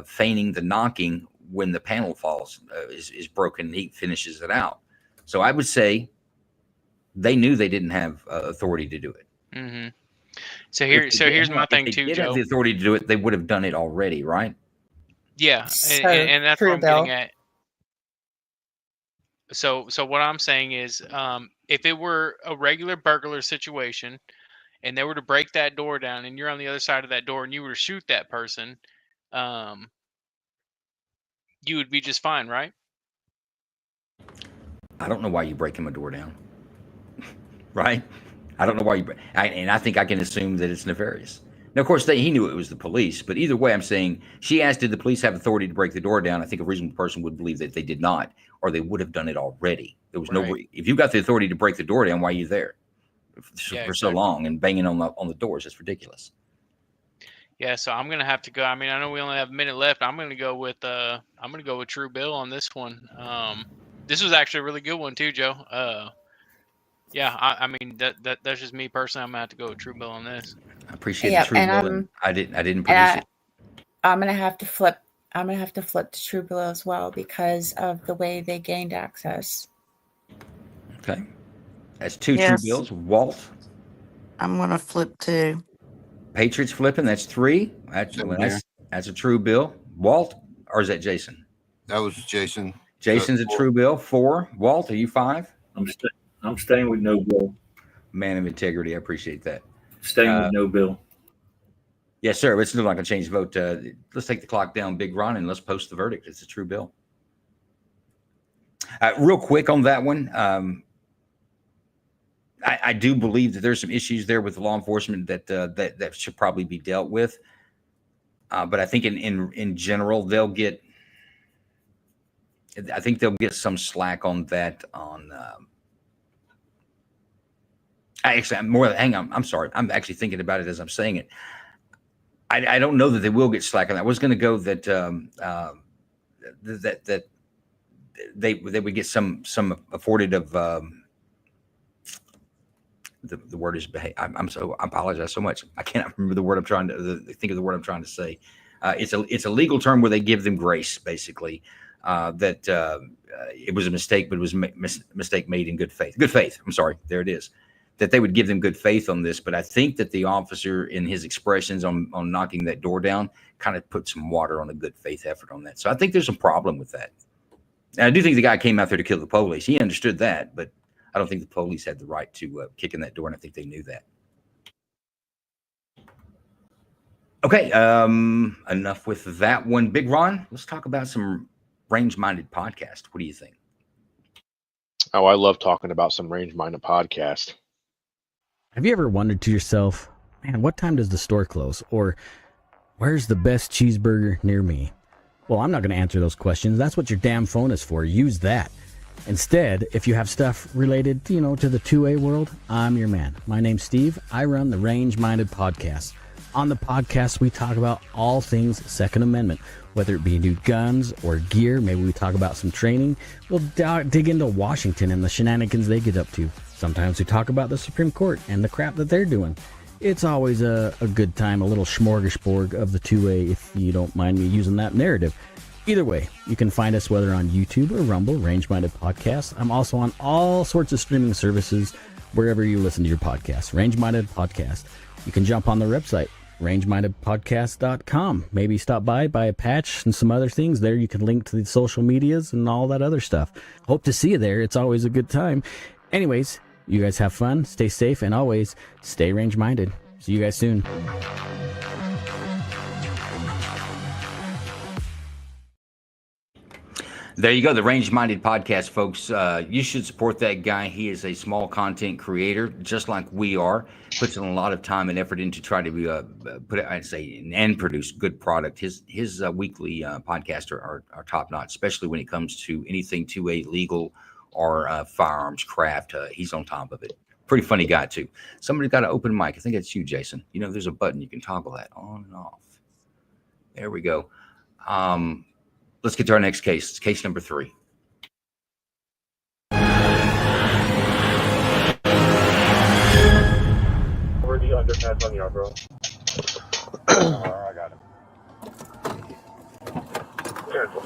feigning the knocking when the panel falls is broken. And he finishes it out. So I would say they knew they didn't have authority to do it. Mm-hmm. So here's my thing too, Joe. If they did have the authority to do it, they would have done it already, right? Yeah, and that's what I'm getting at. So what I'm saying is, if it were a regular burglar situation, and they were to break that door down, and you're on the other side of that door, and you were to shoot that person, you would be just fine, right? I don't know why you breaking my door down. Right? I don't know why and I think I can assume that it's nefarious. Now, of course, he knew it was the police, but either way, I'm saying she asked, did the police have authority to break the door down? I think a reasonable person would believe that they did not, or they would have done it already. There was no, if you've got the authority to break the door down, why are you there for so long and banging on the doors? It's ridiculous. Yeah, so I'm gonna have to go. I mean, I know we only have a minute left. I'm gonna go with True Bill on this one. This was actually a really good one too, Joe. Yeah, I mean that's just me personally. I'm gonna have to go with True Bill on this. I appreciate the True Bill. And I didn't produce it. I'm gonna have to flip. I'm gonna have to flip to True Bill as well because of the way they gained access. Okay, that's two True Bills. Walt, I'm gonna flip too. Patriots flipping. That's 3. That's a True Bill. Walt, or is that Jason? That was Jason. Jason's a True Bill. 4. Walt, are you 5? I'm staying with no bill. Man of integrity. I appreciate that. Staying with no bill. Yes, sir. It's still not going to change the vote. Let's take the clock down, Big Ron, and let's post the verdict. It's a True Bill. Real quick on that one. I do believe that there's some issues there with law enforcement that should probably be dealt with. But I think in general, I think they'll get some slack on that. I'm sorry. I'm actually thinking about it as I'm saying it. I don't know that they will get slack on that. I was going to go that that they would get some afforded of the word is behave. I apologize so much. I cannot remember the word I'm trying to think of the word I'm trying to say. It's a legal term where they give them grace, basically. That it was a mistake, but it was mistake made in good faith. Good faith. I'm sorry. There it is. That they would give them good faith on this, but I think that the officer, in his expressions on knocking that door down, kind of put some water on a good faith effort on that. So I think there's a problem with that. And I do think the guy came out there to kill the police. He understood that, but I don't think the police had the right to kick in that door, and I think they knew that. Okay, enough with that one. Big Ron, let's talk about some range-minded podcast. What do you think? Oh, I love talking about some range-minded podcast. Have you ever wondered to yourself, man, what time does the store close? Or where's the best cheeseburger near me? Well, I'm not going to answer those questions. That's what your damn phone is for. Use that. Instead, if you have stuff related, to the 2A world, I'm your man. My name's Steve. I run the Range Minded Podcast. On the podcast, we talk about all things Second Amendment, whether it be new guns or gear. Maybe we talk about some training. We'll dig into Washington and the shenanigans they get up to. Sometimes we talk about the Supreme Court and the crap that they're doing. It's always a good time, a little smorgasbord of the 2A, if you don't mind me using that narrative. Either way, you can find us whether on YouTube or Rumble, Range Minded Podcast. I'm also on all sorts of streaming services, wherever you listen to your podcast, Range Minded Podcast. You can jump on the website, rangemindedpodcast.com. Maybe stop by, buy a patch and some other things. There you can link to the social medias and all that other stuff. Hope to see you there. It's always a good time. Anyways, you guys have fun, stay safe, and always stay range-minded. See you guys soon. There you go, the Range Minded Podcast, folks. You should support that guy. He is a small content creator, just like we are. Puts in a lot of time and effort into try to and produce good product. His weekly podcasts are top notch, especially when it comes to anything 2A legal or firearms craft. He's on top of it. Pretty funny guy too. Somebody's got an open mic. I think it's you, Jason. There's a button you can toggle that on and off. There we go. Let's get to our next case. It's case number 3. Where do you underpass on your bro? I got him. Careful.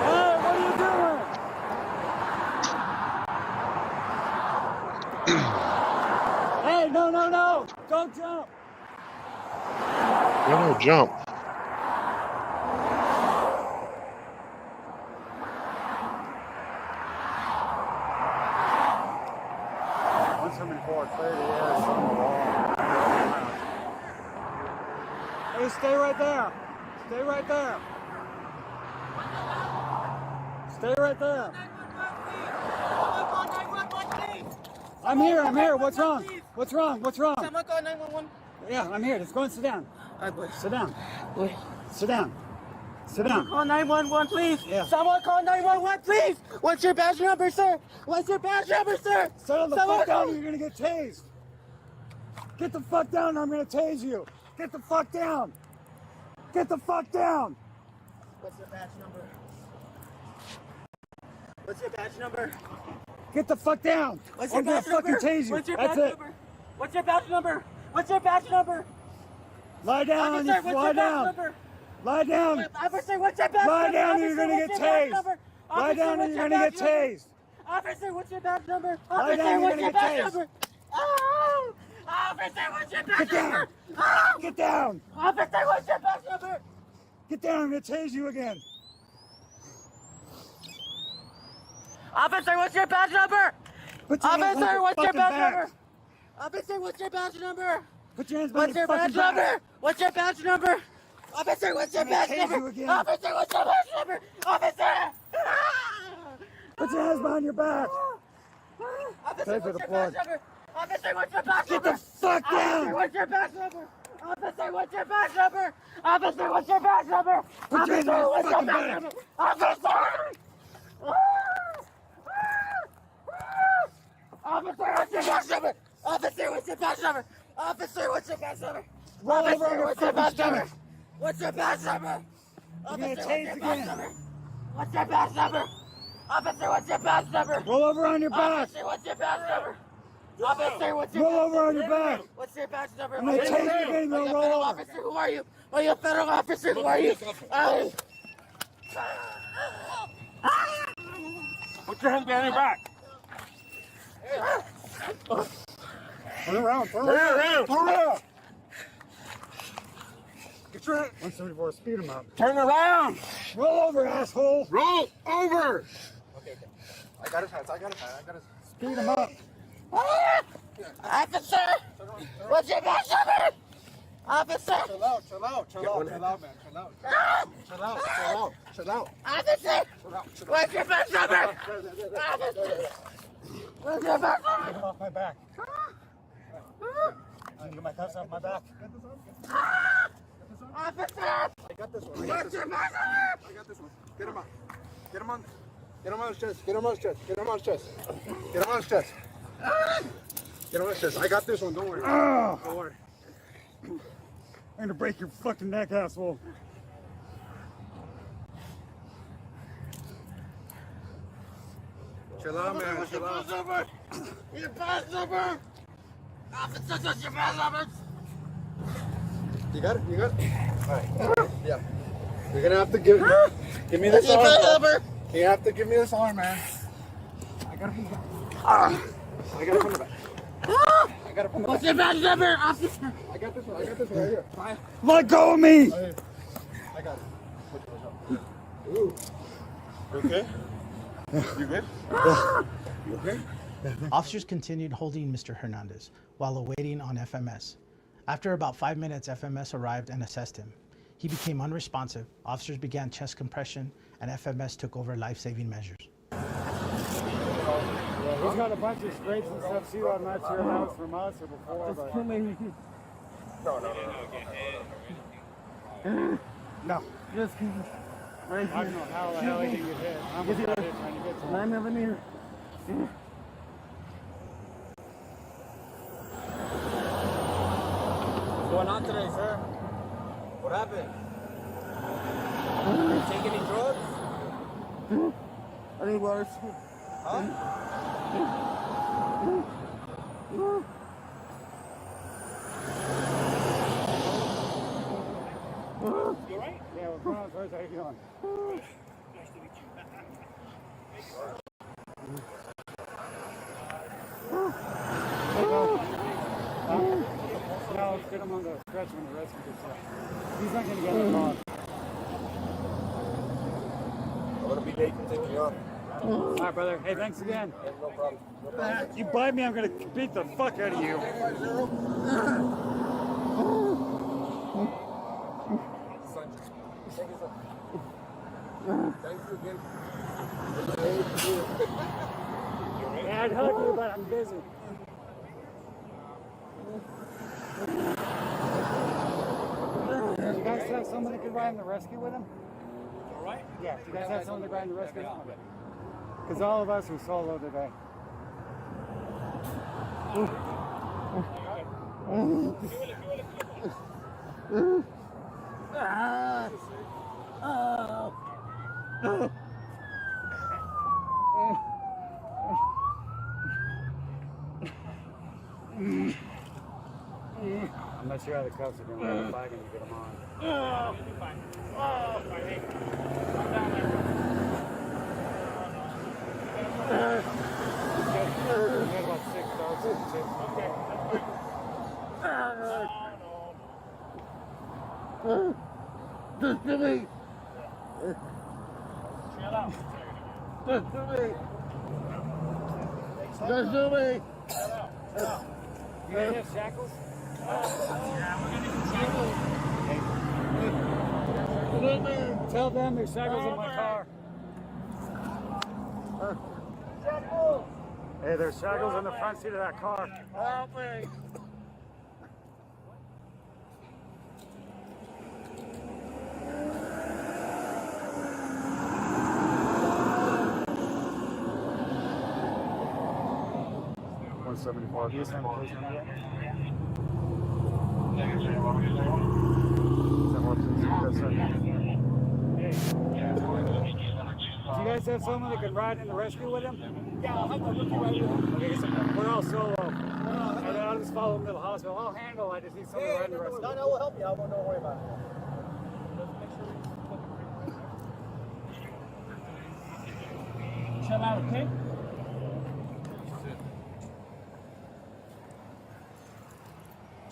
Hey, what are you doing? Hey, no. Don't jump. No, jump. Hey, stay right there. Stay right there. Stay right there. I'm here. What's wrong? What's wrong? Someone call 911. Yeah, I'm here. Just go and sit down. All right, boy. Sit down. Boy. Sit down. Sit down. Call 911, please. Yeah. Someone call 911, please. What's your badge number, sir? What's your badge number, sir? Settle the Someone fuck down call- or you're gonna get tased. Get the fuck down or I'm gonna tase you. Get the fuck down. Get the fuck down. What's your badge number? What's your badge number? Get the fuck down. What's I'm your gonna badge number? fucking tase you. What's your That's badge it. number? What's your badge number? What's your badge number? Lie down. Officer, what's Lie your badge down. number? Lie down. Officer, what's your badge Lie number? down or you're Officer, gonna what's get your badge tased. number? Lie Officer, down or what's you're your gonna get badge number? tased. Officer, what's your badge number? Lie Officer, down, you're what's gonna your get badge tased. number? Oh! Officer, what's your badge Get down. number? Oh! Get down. Officer, what's your badge number? Get down. I'm gonna tase you again. Officer, what's your badge number? Put your hands behind Officer, your what's your fucking badge back. number? Officer, what's your badge number? Put your hands behind What's your your badge fucking back. number? What's your badge number? Officer, what's your I'm gonna badge tase you number? again. Officer, what's your badge number? Officer! Put your hands behind your back. Officer, Pay for what's the your plug. badge number? Officer, what's your badge Get number? the fuck Officer, down. what's your badge number? Officer, what's your badge number? Officer, what's your badge number? Put your hands Officer, on your what's your fucking badge back. number? Officer! Officer, what's your badge number? Officer, what's your badge number? Officer, what's your badge number? Roll over on Officer, your what's your fucking badge number? stomach. What's your badge number? You're gonna Officer, tase what's your badge again. number? What's your badge number? Officer, what's your badge number? Roll over on your back. Officer, what's your badge number? Officer, what's your Roll badge over on number? your back. What's your badge number? I'm gonna tase you again. Are You're you gonna a roll federal over. officer? Who are you? Are you a federal officer? Who are you? Put your hands behind your back. Turn around. Turn around. Get your hand. 174, speed him up. Turn around. Roll over, asshole. Roll over. Okay. I got his hands. Speed him up. Officer, what's your badge number? Officer. Chill out, man. Chill out. Officer, what's your badge number? Officer, what's your badge number? Get him off my back. I can get my cuffs off my back. Officer, I got this one. what's your badge number? I got this one. Get him on. Get him on his chest. Get him on his chest. I got this one. Don't worry. Don't worry. I'm gonna break your fucking neck, asshole. Chill out, man. What's your Chill badge out. number? Your badge number. Officer, what's your badge number? You got it? All right. Yeah. You're gonna have to give me What's this your arm. badge bro. number? You have to give me this arm, man. I got it from the back. I got it from the back. What's your badge number, officer? I got this one right here. Let go of me. Right here. I got it. Ooh. You okay? You good? You okay? Officers continued holding Mr. Hernandez while awaiting on FMS. After about 5 minutes, FMS arrived and assessed him. He became unresponsive. Officers began chest compression, and FMS took over life-saving measures. He's got a bunch of scrapes and stuff too. I'm not sure if that was from us or before, but... No. Just I don't know how the hell he can get hit. I'm just trying to get to him. 911 here. What's going on today, sir? What happened? You take any drugs? I need water. Huh? You alright? Yeah, what's going on, first? How you doing? Nice to meet you. No, let's get him on the stretch when the rescue gets there. He's not going to get in the car. I'm gonna be late to take you up. All right, brother. Hey, thanks again. No problem. No problem. You bite me, I'm going to beat the fuck out of you. Thank you again. Yeah, I'd hug you, but I'm busy. Do you guys have someone that could ride in the rescue with him? All right. Yeah, do you guys have someone to ride in the rescue? Because all of us are solo today. I'm not sure how the cuffs are going to work if I can get them on. You'll be fine. Oh, fine. Hey, calm down there. We got about 6 dogs and 6. Okay, that's fine. Just to me. Chill out. Just to me. Just to me. Chill out. Chill out. You guys have shackles? Yeah, we're gonna need some shackles. Tell them there's shackles in my car. Shackles! Hey, there's shackles in the front seat of that car. Help me! $174. Do you send the police number yet? Do you guys have someone that could ride in the rescue with him? Yeah, I'll have to look you right with him. Okay, so we're all solo. And then I'll just follow him to the hospital. I'll handle it. I just need someone to ride in the rescue. No, we'll help you. Don't worry about it. Chill out, okay?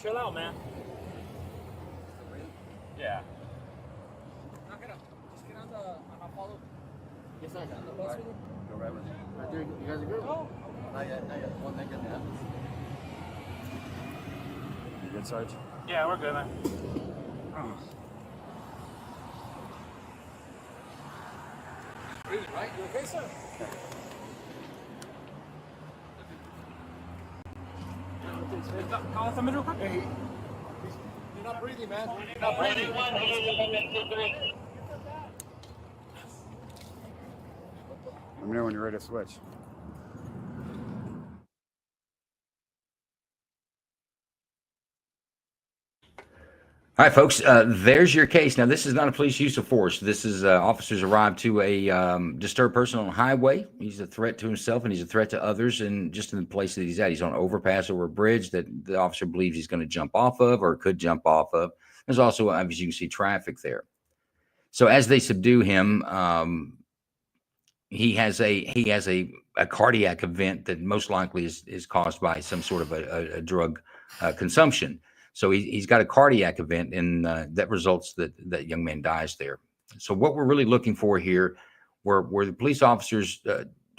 Chill out, man. Yeah. Knock it up. Just get on the. I'll follow. Yes, I got the bus with you. Go right with you. Right there. You guys are good? No. Not yet. Not yet. One thing in there. You good, Sarge? Yeah, we're good, man. Hey, right? You okay, sir? Call us somebody real quick. Hey, you're not breathing, man. You're not breathing. Let me know when you're ready to switch. All right, folks, there's your case. Now, this is not a police use of force. This is officers arrived to a disturbed person on a highway. He's a threat to himself and he's a threat to others. And just in the place that he's at, he's on an overpass over a bridge that the officer believes he's going to jump off of or could jump off of. There's also, as you can see, traffic there. So as they subdue him, he has a cardiac event that most likely is caused by some sort of a drug consumption. So he's got a cardiac event, and that results that young man dies there. So what we're really looking for here were the police officers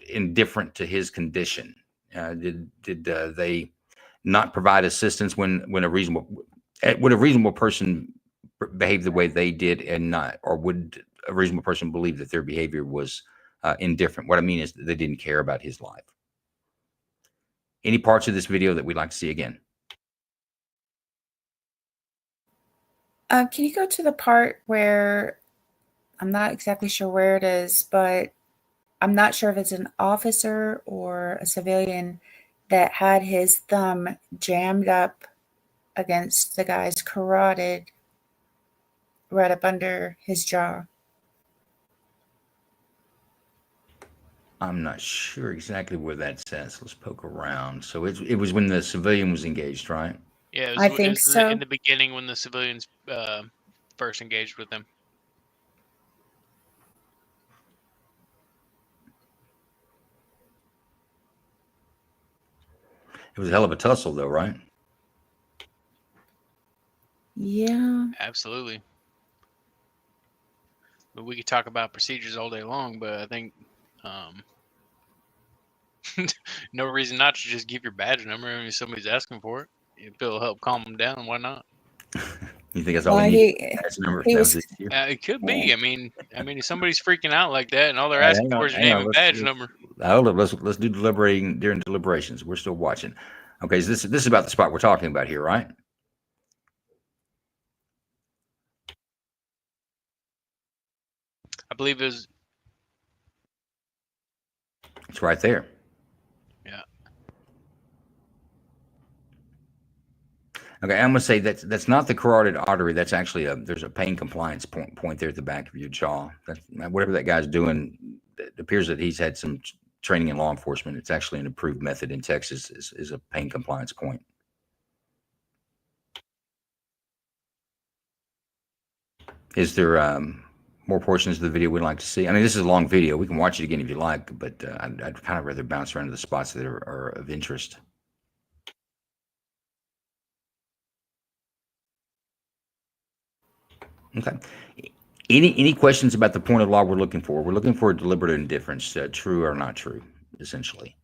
indifferent to his condition? Did they not provide assistance when a reasonable person behave the way they did and not, or would a reasonable person believe that their behavior was indifferent? What I mean is that they didn't care about his life. Any parts of this video that we'd like to see again? Can you go to the part where I'm not exactly sure where it is, but I'm not sure if it's an officer or a civilian that had his thumb jammed up against the guy's carotid right up under his jaw. I'm not sure exactly where that says. Let's poke around. So it was when the civilian was engaged, right? Yeah, I think so. In the beginning when the civilians first engaged with him. It was a hell of a tussle, though, right? Yeah. Absolutely. But we could talk about procedures all day long, but I think no reason not to just give your badge number if somebody's asking for it. If it'll help calm them down, why not? You think that's all Well, he needed? That's the number. he That was was. it. Here. It could be. I mean, if somebody's freaking out like that and all they're All right, asking for is your hang name on. and badge number. Hold up. Let's do deliberating during deliberations. We're still watching. Okay, so this is about the spot we're talking about here, right? I believe it's right there. Yeah. Okay, I'm gonna say that's not the carotid artery. That's actually there's a pain compliance point there at the back of your jaw. Whatever that guy's doing, it appears that he's had some training in law enforcement. It's actually an approved method in Texas. Is a pain compliance point. Is there more portions of the video we'd like to see? I mean, this is a long video. We can watch it again if you like, but I'd kind of rather bounce around to the spots that are of interest. Okay. Any questions about the point of law we're looking for? We're looking for a deliberate indifference, true or not true, essentially.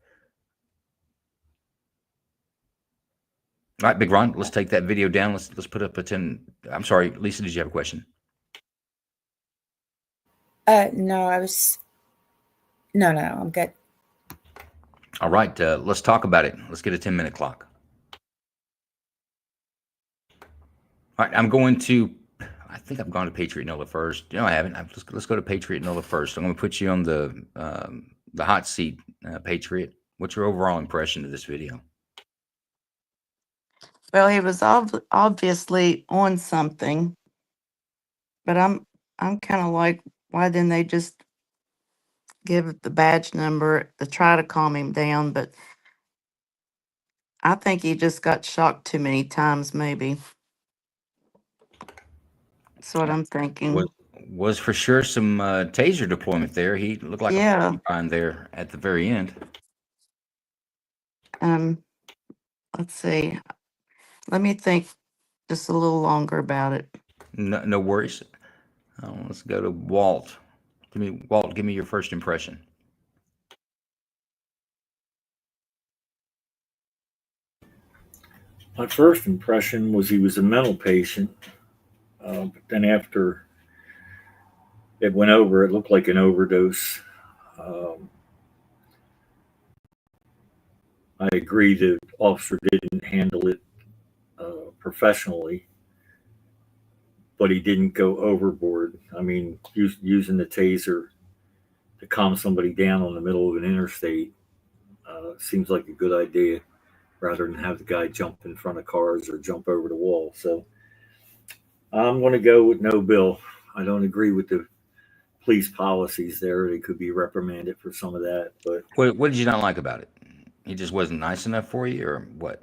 All right, Big Ron, let's take that video down. Let's put up a 10. I'm sorry, Lisa, did you have a question? No, I'm good. All right, let's talk about it. Let's get a 10-minute clock. All right, I'm going to, I think I've gone to Patriot Nola first. No, I haven't. Let's go to Patriot Nola first. I'm going to put you on the hot seat, Patriot. What's your overall impression of this video? Well, he was obviously on something, but I'm kind of like, why didn't they just give the badge number to try to calm him down? But I think he just got shocked too many times, maybe. That's what I'm thinking. Was for sure some taser deployment there. He looked like a porcupine there at the very end. Let's see. Let me think just a little longer about it. No worries. Let's go to Walt. Give me your first impression. My first impression was he was a mental patient, but then after it went over, it looked like an overdose. I agree the officer didn't handle it professionally, but he didn't go overboard. I mean, using the taser to calm somebody down on the middle of an interstate seems like a good idea, rather than have the guy jump in front of cars or jump over the wall. So I'm going to go with no bill. I don't agree with the police policies there. They could be reprimanded for some of that. But what did you not like about it? He just wasn't nice enough for you, or what?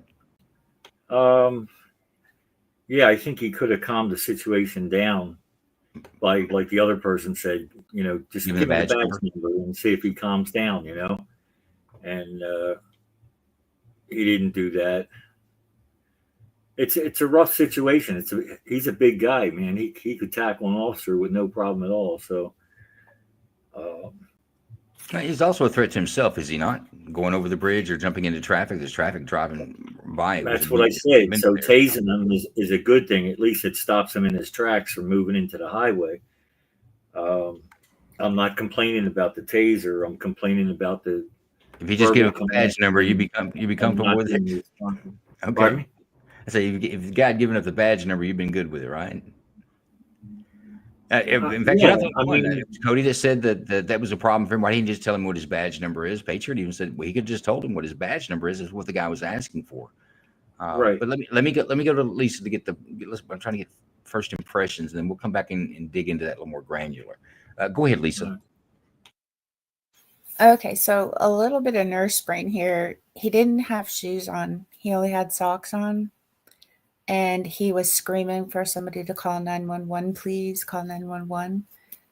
Yeah, I think he could have calmed the situation down by, like the other person said, just give him the badge number and see if he calms down, and he didn't do that. It's a rough situation. He's a big guy, man. He could tackle an officer with no problem at all. So he's also a threat to himself, is he not? Going over the bridge or jumping into traffic. There's traffic driving by. That's what I said. So tasing him is a good thing. At least it stops him in his tracks from moving into the highway. I'm not complaining about the taser. I'm complaining about the. If you just give him a badge number, you be comfortable with it. Okay. I say if the guy had given up the badge number, you've been good with it, right? In fact, yeah, it was Cody that said that was a problem for him. Why didn't he just tell him what his badge number is? Patriot even said he could just told him what his badge number is what the guy was asking for. Right. But let me go to Lisa to get I'm trying to get first impressions, and then we'll come back and dig into that a little more granular. Go ahead, Lisa. Okay, so a little bit of nurse brain here. He didn't have shoes on. He only had socks on. And he was screaming for somebody to call 911, please call 911.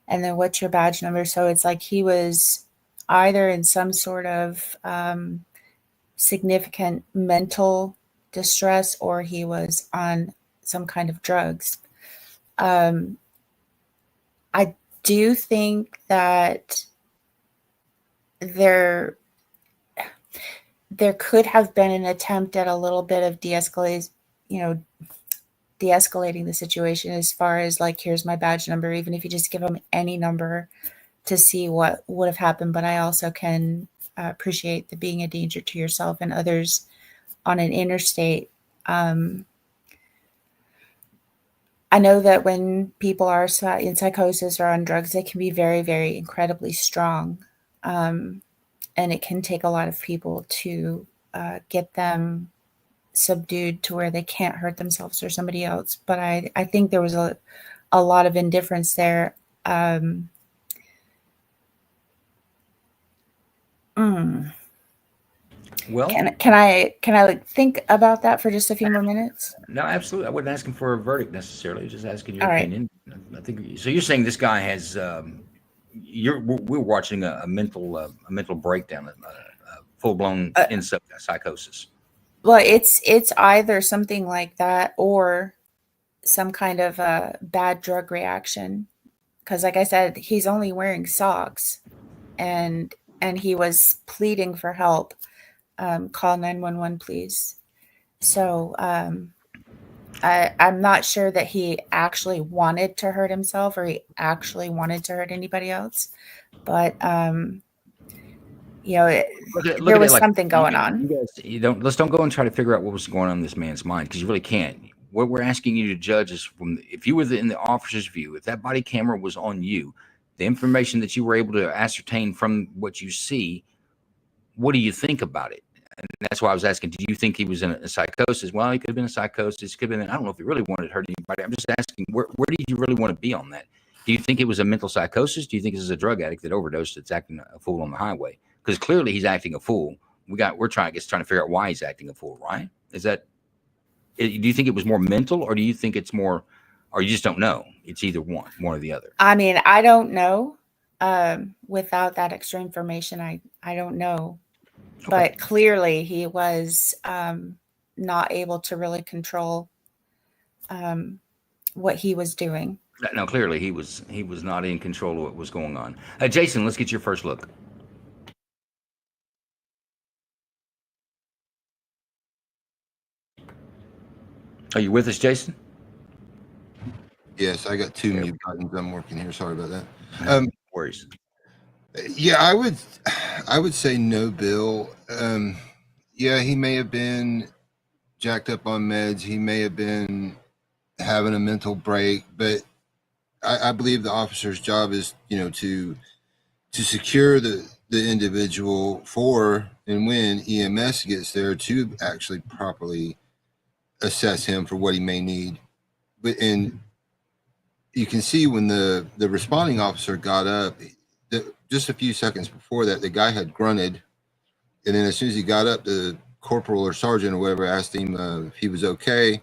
And then what's your badge number? So it's like he was either in some sort of significant mental distress or he was on some kind of drugs. I do think that there could have been an attempt at a little bit of de-escalation, de-escalating the situation as far as like, here's my badge number, even if you just give them any number to see what would have happened. But I also can appreciate the being a danger to yourself and others on an interstate. I know that when people are in psychosis or on drugs, they can be very, very incredibly strong. And it can take a lot of people to get them subdued to where they can't hurt themselves or somebody else. But I think there was a lot of indifference there. Well, can I like think about that for just a few more minutes? No, absolutely. I wasn't asking for a verdict necessarily. Just asking your All right. opinion. I think so. You're saying this guy has. We're watching a mental breakdown, a full blown psychosis. Well, it's either something like that or some kind of a bad drug reaction. Because, like I said, he's only wearing socks, and he was pleading for help. Call 911, please. So I'm not sure that he actually wanted to hurt himself or he actually wanted to hurt anybody else, but there was something going on. Let's don't go and try to figure out what was going on in this man's mind, because you really can't. What we're asking you to judge is if you were in the officer's view, if that body camera was on you, the information that you were able to ascertain from what you see, what do you think about it? And that's why I was asking, do you think he was in a psychosis? Well, he could have been a psychosis. Could have been. I don't know if he really wanted to hurt anybody. I'm just asking, where did you really want to be on that? Do you think it was a mental psychosis? Do you think this is a drug addict that overdosed that's acting a fool on the highway? Because clearly he's acting a fool. We're trying to figure out why he's acting a fool, right? Do you think it was more mental, or do you think it's more, or you just don't know? It's either one or the other. I mean, I don't know. Without that extra information, I don't know. Okay. But clearly he was not able to really control what he was doing. No, clearly he was not in control of what was going on. Jason, let's get your first look. Are you with us, Jason? Yes, I got two mute buttons. I'm working here. Sorry about that. No worries. Yeah, I would say no, Bill. Yeah, he may have been jacked up on meds. He may have been having a mental break, but I believe the officer's job is, to secure the individual for and when EMS gets there to actually properly assess him for what he may need. And you can see when the responding officer got up, just a few seconds before that, the guy had grunted, and then as soon as he got up, the corporal or sergeant or whatever asked him if he was okay,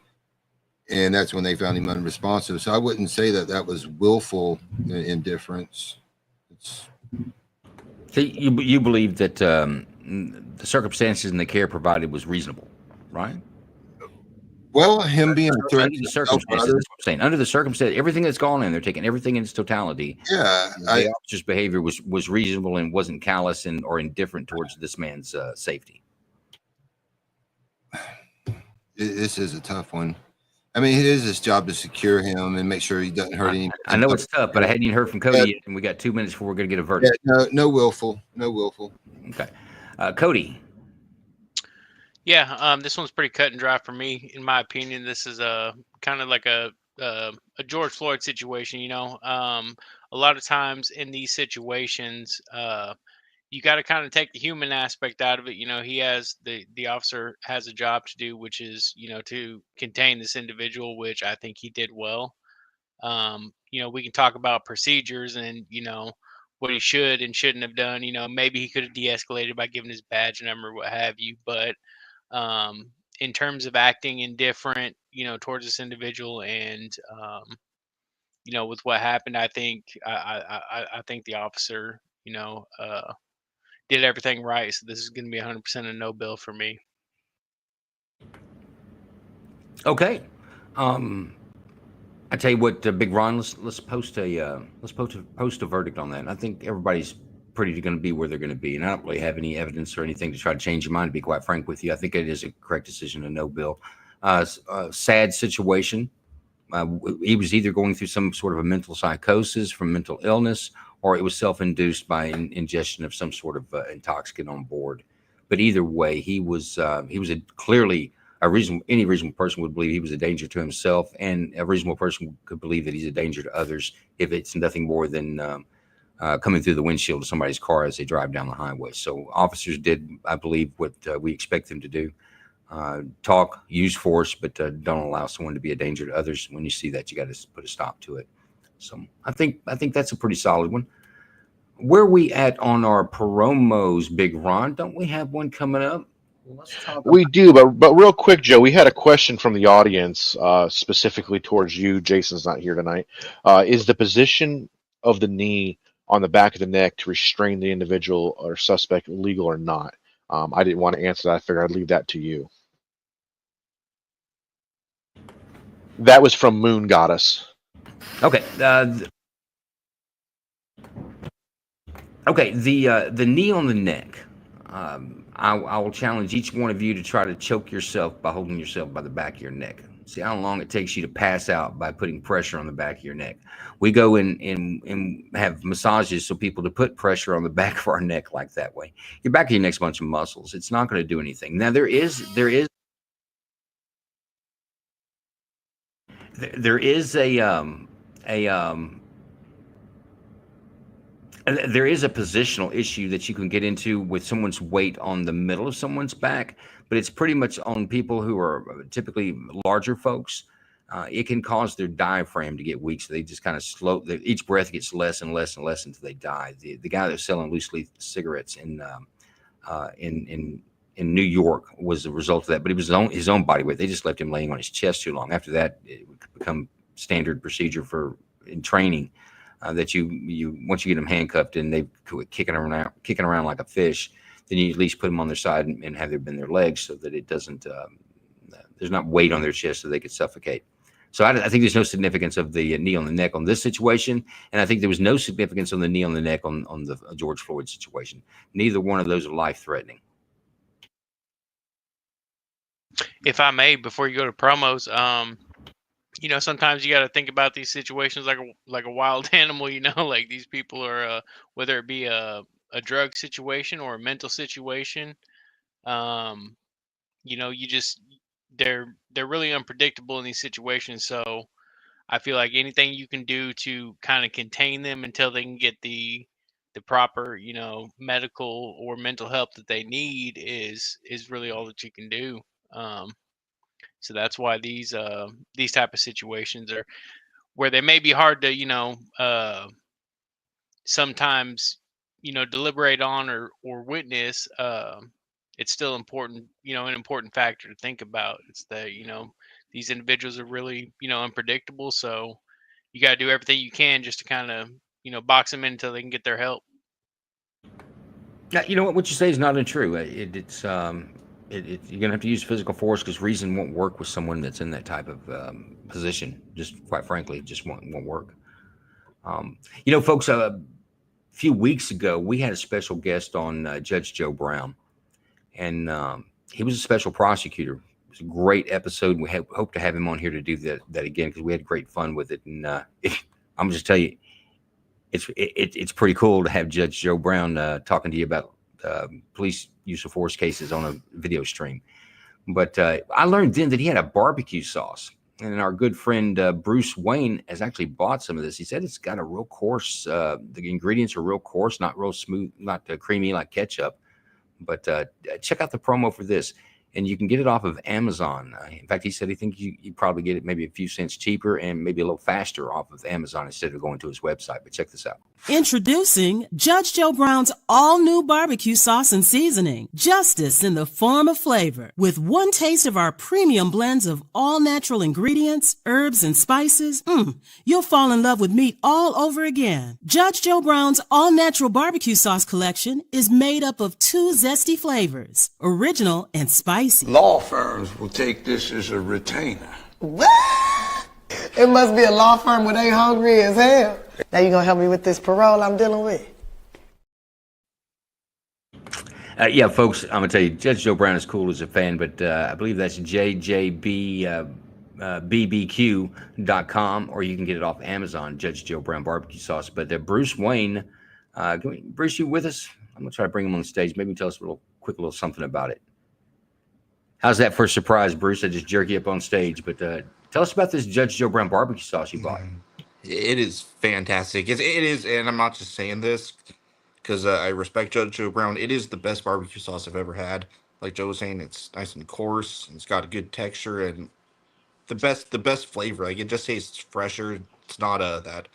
and that's when they found him unresponsive. So I wouldn't say that was willful indifference. So you believe that the circumstances and the care provided was reasonable, right? Well, him being a threat under the circumstances, that's what I'm saying. Under the circumstances, everything that's gone in, they're taking everything in its totality. Yeah, the officer's behavior was reasonable and wasn't callous or indifferent towards this man's safety. This is a tough one. I mean, it is his job to secure him and make sure he doesn't hurt anybody. I know it's tough, but I hadn't even heard from Cody yet, and we got 2 minutes before we're going to get a verdict. Yeah, no willful. Okay, Cody. Yeah, this one's pretty cut and dry for me, in my opinion. This is a kind of like a George Floyd situation. A lot of times in these situations, you got to kind of take the human aspect out of it. He has the officer has a job to do, which is to contain this individual, which I think he did well. We can talk about procedures and what he should and shouldn't have done. Maybe he could have de-escalated by giving his badge number, what have you, but in terms of acting indifferent, towards this individual and, with what happened, I think the officer, did everything right. So this is going to be 100% a no bill for me. Okay. I tell you what, Big Ron, let's post a verdict on that. I think everybody's pretty going to be where they're going to be, and I don't really have any evidence or anything to try to change your mind. To be quite frank with you, I think it is a correct decision, a no bill. Sad situation. He was either going through some sort of a mental psychosis from mental illness, or it was self-induced by ingestion of some sort of intoxicant on board. But either way, he was clearly any reasonable person would believe he was a danger to himself, and a reasonable person could believe that he's a danger to others if it's nothing more than coming through the windshield of somebody's car as they drive down the highway. So officers did, I believe, what we expect them to do. Talk, use force, but don't allow someone to be a danger to others. When you see that, you got to put a stop to it. So I think that's a pretty solid one. Where we at on our promos, Big Ron? Don't we have one coming up? We do, but real quick, Joe, we had a question from the audience specifically towards you. Jason's not here tonight. Is the position of the knee on the back of the neck to restrain the individual or suspect legal or not? I didn't want to answer that. I figured I'd leave that to you. That was from Moon Goddess. Okay. Okay. The knee on the neck. I will challenge each one of you to try to choke yourself by holding yourself by the back of your neck. See how long it takes you to pass out by putting pressure on the back of your neck. We go and have massages so people to put pressure on the back of our neck like that way. Your back of your neck's a bunch of muscles. It's not going to do anything. Now there is a positional issue that you can get into with someone's weight on the middle of someone's back, but it's pretty much on people who are typically larger folks. It can cause their diaphragm to get weak, so they just kind of slow. Each breath gets less and less and less until they die. The guy that was selling loose leaf cigarettes in New York was the result of that, but it was his own body weight. They just left him laying on his chest too long. After that, it would become standard procedure in training. That you once you get them handcuffed and they kicking around like a fish, then you at least put them on their side and have them bend their legs so that it doesn't there's not weight on their chest so they could suffocate. So I think there's no significance of the knee on the neck on this situation, and I think there was no significance on the knee on the neck on the George Floyd situation. Neither one of those are life threatening. If I may, before you go to promos, sometimes you got to think about these situations like a wild animal. Like these people are, whether it be a drug situation or a mental situation, they're really unpredictable in these situations. So I feel like anything you can do to kind of contain them until they can get the proper, medical or mental help that they need is really all that you can do. So that's why these type of situations are where they may be hard to, sometimes, deliberate on or witness. It's still important, an important factor to think about. It's that, these individuals are really, unpredictable. So you got to do everything you can just to kind of, box them in until they can get their help. Now, you know what you say is not untrue. It's you're gonna have to use physical force because reason won't work with someone that's in that type of position. Just quite frankly, it just won't work. Folks, a few weeks ago we had a special guest on, Judge Joe Brown, and he was a special prosecutor. It was a great episode. We hope to have him on here to do that again because we had great fun with it. And I'm just tell you, it's pretty cool to have Judge Joe Brown talking to you about police use of force cases on a video stream. But I learned then that he had a barbecue sauce, and our good friend Bruce Wayne has actually bought some of this. He said it's got a real coarse. The ingredients are real coarse, not real smooth, not creamy like ketchup. But check out the promo for this. And you can get it off of Amazon. In fact, he said he thinks you probably get it maybe a few cents cheaper and maybe a little faster off of Amazon instead of going to his website. But check this out. Introducing Judge Joe Brown's all-new barbecue sauce and seasoning. Justice in the form of flavor. With one taste of our premium blends of all-natural ingredients, herbs, and spices, you'll fall in love with meat all over again. Judge Joe Brown's all-natural barbecue sauce collection is made up of 2 zesty flavors, original and spicy. Law firms will take this as a retainer. What? It must be a law firm where they hungry as hell. Now you gonna help me with this parole I'm dealing with? Yeah, folks, I'm gonna tell you, Judge Joe Brown is cool as a fan, but I believe that's JJB bbq.com, or you can get it off Amazon, Judge Joe Brown barbecue sauce. But Bruce Wayne, Bruce, you with us? I'm gonna try to bring him on stage. Maybe tell us a little something about it. How's that for a surprise, Bruce? I just jerk you up on stage, but tell us about this Judge Joe Brown barbecue sauce you bought. It is fantastic. It is, and I'm not just saying this because I respect Judge Joe Brown. It is the best barbecue sauce I've ever had. Like Joe was saying, it's nice and coarse. It's got a good texture and the best flavor. Like, it just tastes fresher. It's not that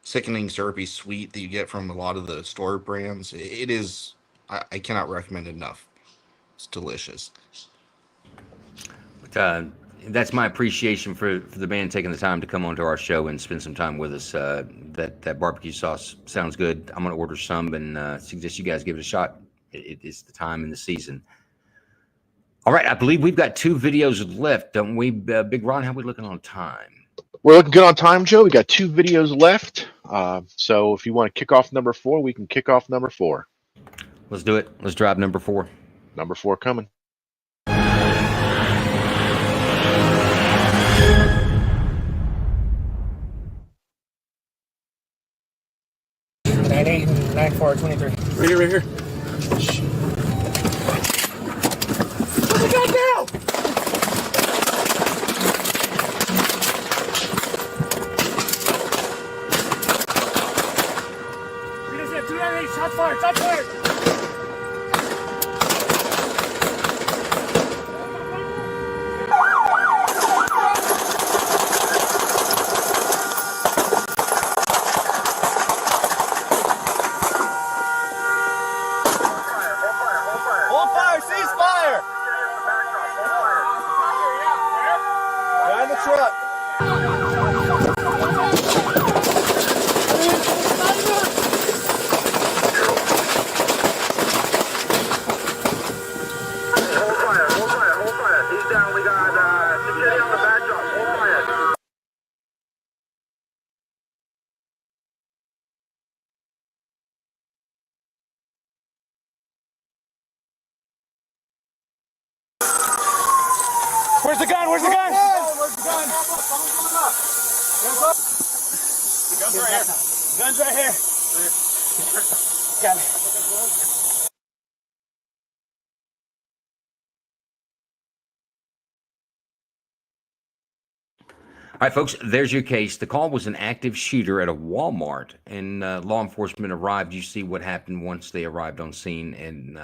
sickening syrupy sweet that you get from a lot of the store brands. It is. I cannot recommend it enough. It's delicious. But, that's my appreciation for the man taking the time to come onto our show and spend some time with us. That barbecue sauce sounds good. I'm going to order some and suggest you guys give it a shot. It's the time in the season. All right, I believe we've got 2 videos left, don't we? Big Ron, how are we looking on time? We're looking good on time, Joe. We got 2 videos left. So if you want to kick off number 4, we can kick off number 4. Let's do it. Let's drive number 4. Number 4 coming. Nine 8 and 9 4 23. Right here, right here. What we got now? Shots fired! Shots fired! Hold fire! Cease fire! Guy in the truck. Where's the gun? Where's the gun? Where's the gun? Gun's right here. Gun's right here. Got it. All right, folks, there's your case. The call was an active shooter at a Walmart, and law enforcement arrived. You see what happened once they arrived on scene, and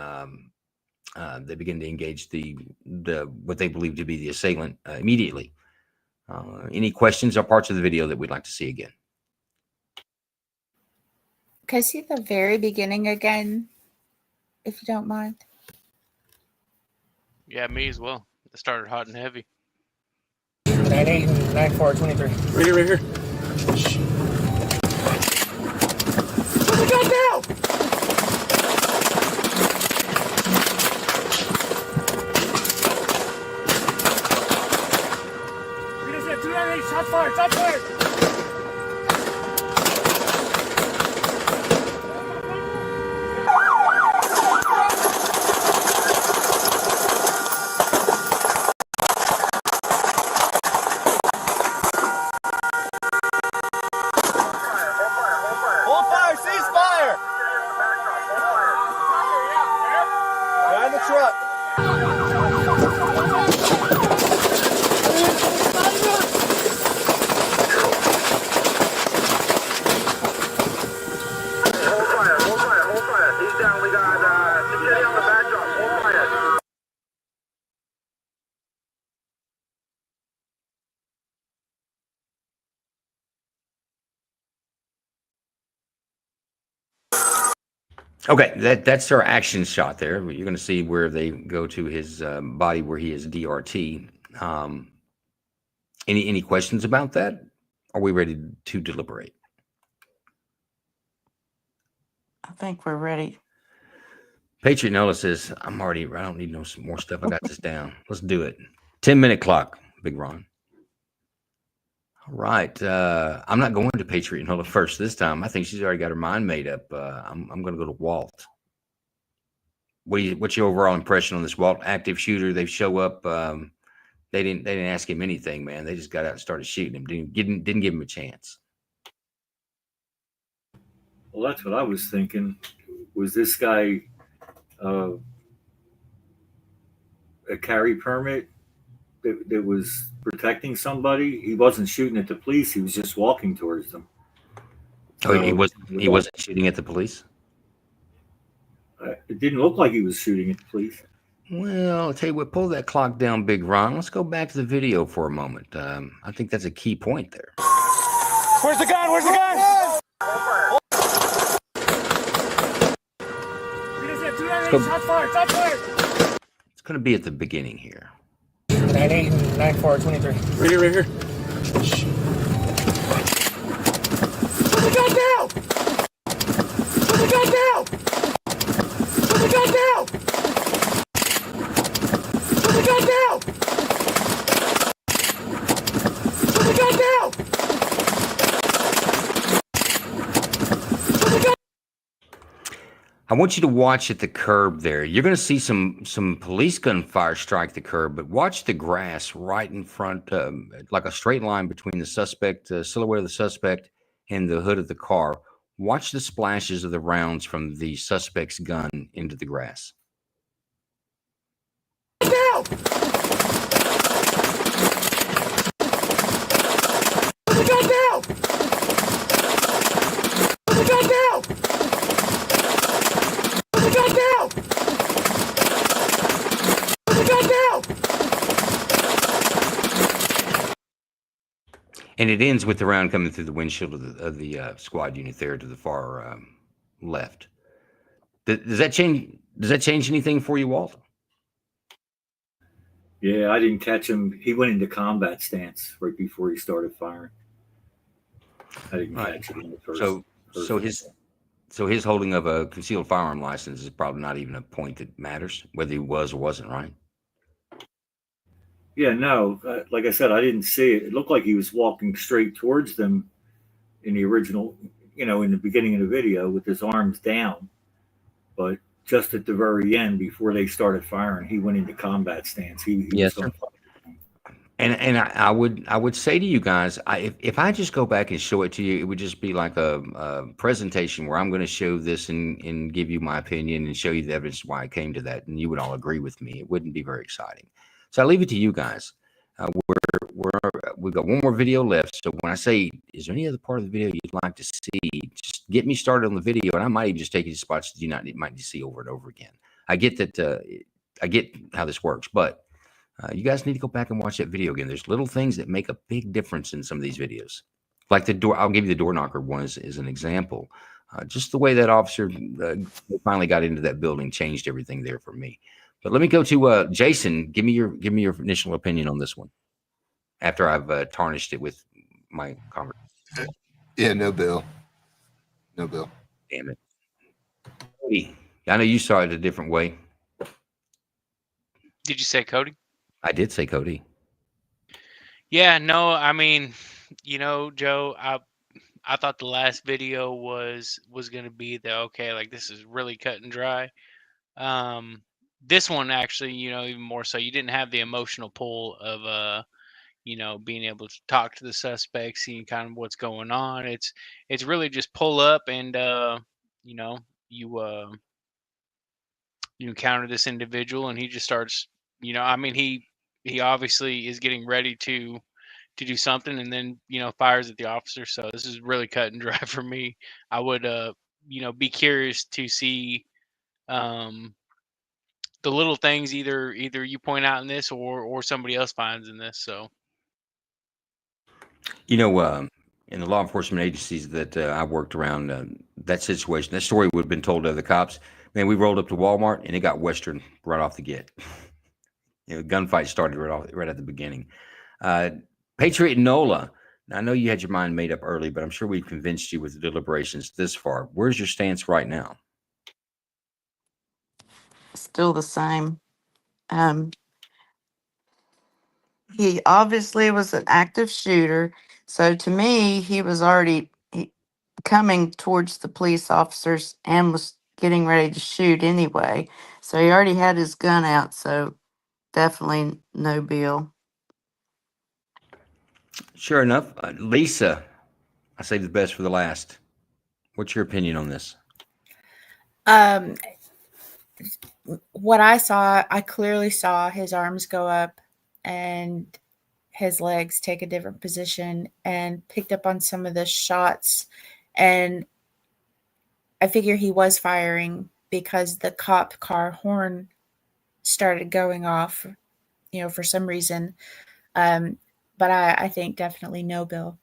they began to engage the what they believe to be the assailant immediately. Any questions or parts of the video that we'd like to see again? Can I see the very beginning again, if you don't mind? Yeah, me as well. It started hot and heavy. 9 8 and 9 4 23. Right here, right here. What we got now? Shots fired! Shots fired! Hold fire! Cease fire! Guy in the truck. Okay, that's our action shot there. You're going to see where they go to his body where he is DRT. Any questions about that? Are we ready to deliberate? I think we're ready. Patriot Nola says, I don't need no some more stuff. I got this down. Let's do it. 10-minute clock, Big Ron. All right. I'm not going to Patriot Nola first this time. I think she's already got her mind made up. I'm going to go to Walt. What's your overall impression on this Walt active shooter? They show up. They didn't ask him anything, man. They just got out and started shooting him. Didn't give him a chance. Well, that's what I was thinking. Was this guy uh, a carry permit that was protecting somebody? He wasn't shooting at the police. He was just walking towards them. Oh, he So wasn't shooting at the police? it didn't look like he was shooting at the police. Well, I'll tell you what, pull that clock down, Big Ron. Let's go back to the video for a moment. I think that's a key point there. Where's the gun? Where's the gun? Shots fired! Shots fired! It's going to be at the beginning here. 98 and 94, 23. Right here, right here. Put the gun down! Put the gun down! Put the gun down! Put the gun down! Put the gun down! Put the gun. I want you to watch at the curb there. You're going to see some police gunfire strike the curb, but watch the grass right in front, like a straight line between the suspect, silhouette of the suspect, and the hood of the car. Watch the splashes of the rounds from the suspect's gun into the grass. Down! Put the gun down! Put the gun down! Put the gun down! Put the gun down! And it ends with the round coming through the windshield of the squad unit there to the far left. Does that change? Does that change anything for you, Walt? Yeah, I didn't catch him. He went into combat stance right before he started firing. I didn't catch him in the first. So his holding of a concealed firearm license is probably not even a point that matters, whether he was or wasn't, right? Yeah, no. Like I said, I didn't see it. It looked like he was walking straight towards them in the original, in the beginning of the video with his arms down. But just at the very end, before they started firing, he went into combat stance. He Yes, was sir. And I would say to you guys, if I just go back and show it to you, it would just be like a presentation where I'm going to show this and give you my opinion and show you the evidence why I came to that, and you would all agree with me. It wouldn't be very exciting. So I leave it to you guys. We've got one more video left. So when I say, is there any other part of the video you'd like to see, just get me started on the video, and I might even just take you to spots that you might need to see over and over again. I get that. I get how this works, but you guys need to go back and watch that video again. There's little things that make a big difference in some of these videos. Like the door, I'll give you the door knocker one as an example. Just the way that officer finally got into that building changed everything there for me. But let me go to Jason. Give me your initial opinion on this one after I've tarnished it with my conversation. Yeah, no bill. No bill. Damn it. Cody, I know you saw it a different way. Did you say Cody? I did say Cody. Yeah, no, I mean, Joe, I thought the last video was going to be like this is really cut and dry. This one actually, even more so. You didn't have the emotional pull of being able to talk to the suspect, seeing kind of what's going on. It's really just pull up and you encounter this individual and he just starts, he obviously is getting ready to do something and then fires at the officer. So this is really cut and dry for me. I would be curious to see the little things either you point out in this or somebody else finds in this. So in the law enforcement agencies that I worked around, that situation, that story would have been told to the cops. Man, we rolled up to Walmart and it got Western right off the get. Gunfight started right at the beginning. Patriot Nola. Now, I know you had your mind made up early, but I'm sure we've convinced you with the deliberations this far. Where's your stance right now? Still the same. He obviously was an active shooter. So to me, he was already coming towards the police officers and was getting ready to shoot anyway. So he already had his gun out. So definitely no bill. Sure enough, Lisa, I saved the best for the last. What's your opinion on this? What I saw, I clearly saw his arms go up and his legs take a different position, and picked up on some of the shots. And I figure he was firing because the cop car horn started going off, for some reason. But I think definitely no, Bill.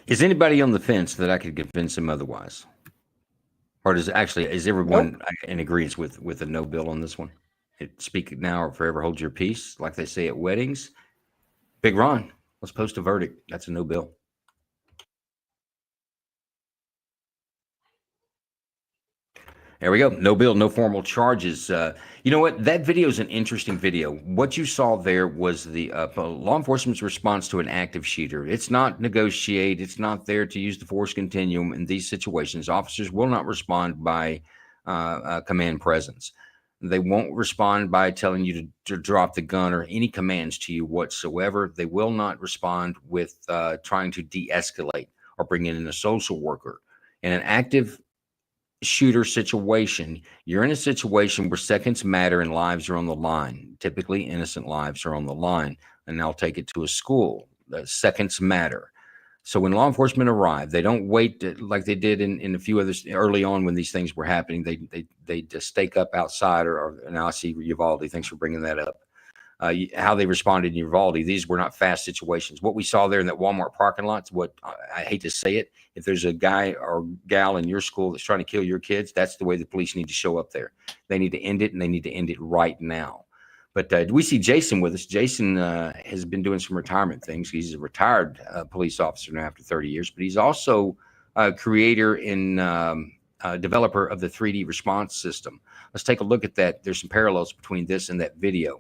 Is anybody on the fence that I could convince him otherwise? Or is everyone in agreement with a no bill on this one? Speak now or forever hold your peace, like they say at weddings. Big Ron, let's post a verdict. That's a no bill. There we go. No bill, no formal charges. You know what? That video is an interesting video. What you saw there was the law enforcement's response to an active shooter. It's not negotiate. It's not there to use the force continuum in these situations. Officers will not respond by command presence. They won't respond by telling you to drop the gun or any commands to you whatsoever. They will not respond with trying to de-escalate or bring in a social worker. In an active shooter situation, you're in a situation where seconds matter and lives are on the line. Typically, innocent lives are on the line. And I'll take it to a school. Seconds matter. So when law enforcement arrive, they don't wait like they did in a few others early on when these things were happening. They just stake up outside. Or now I see Uvalde. Thanks for bringing that up. How they responded in Uvalde. These were not fast situations. What we saw there in that Walmart parking lot, what I hate to say it, if there's a guy or gal in your school that's trying to kill your kids, that's the way the police need to show up there. They need to end it, and they need to end it right now. But we see Jason with us. Jason has been doing some retirement things. He's a retired police officer now after 30 years, but he's also a creator and developer of the 3D response system. Let's take a look at that. There's some parallels between this and that video.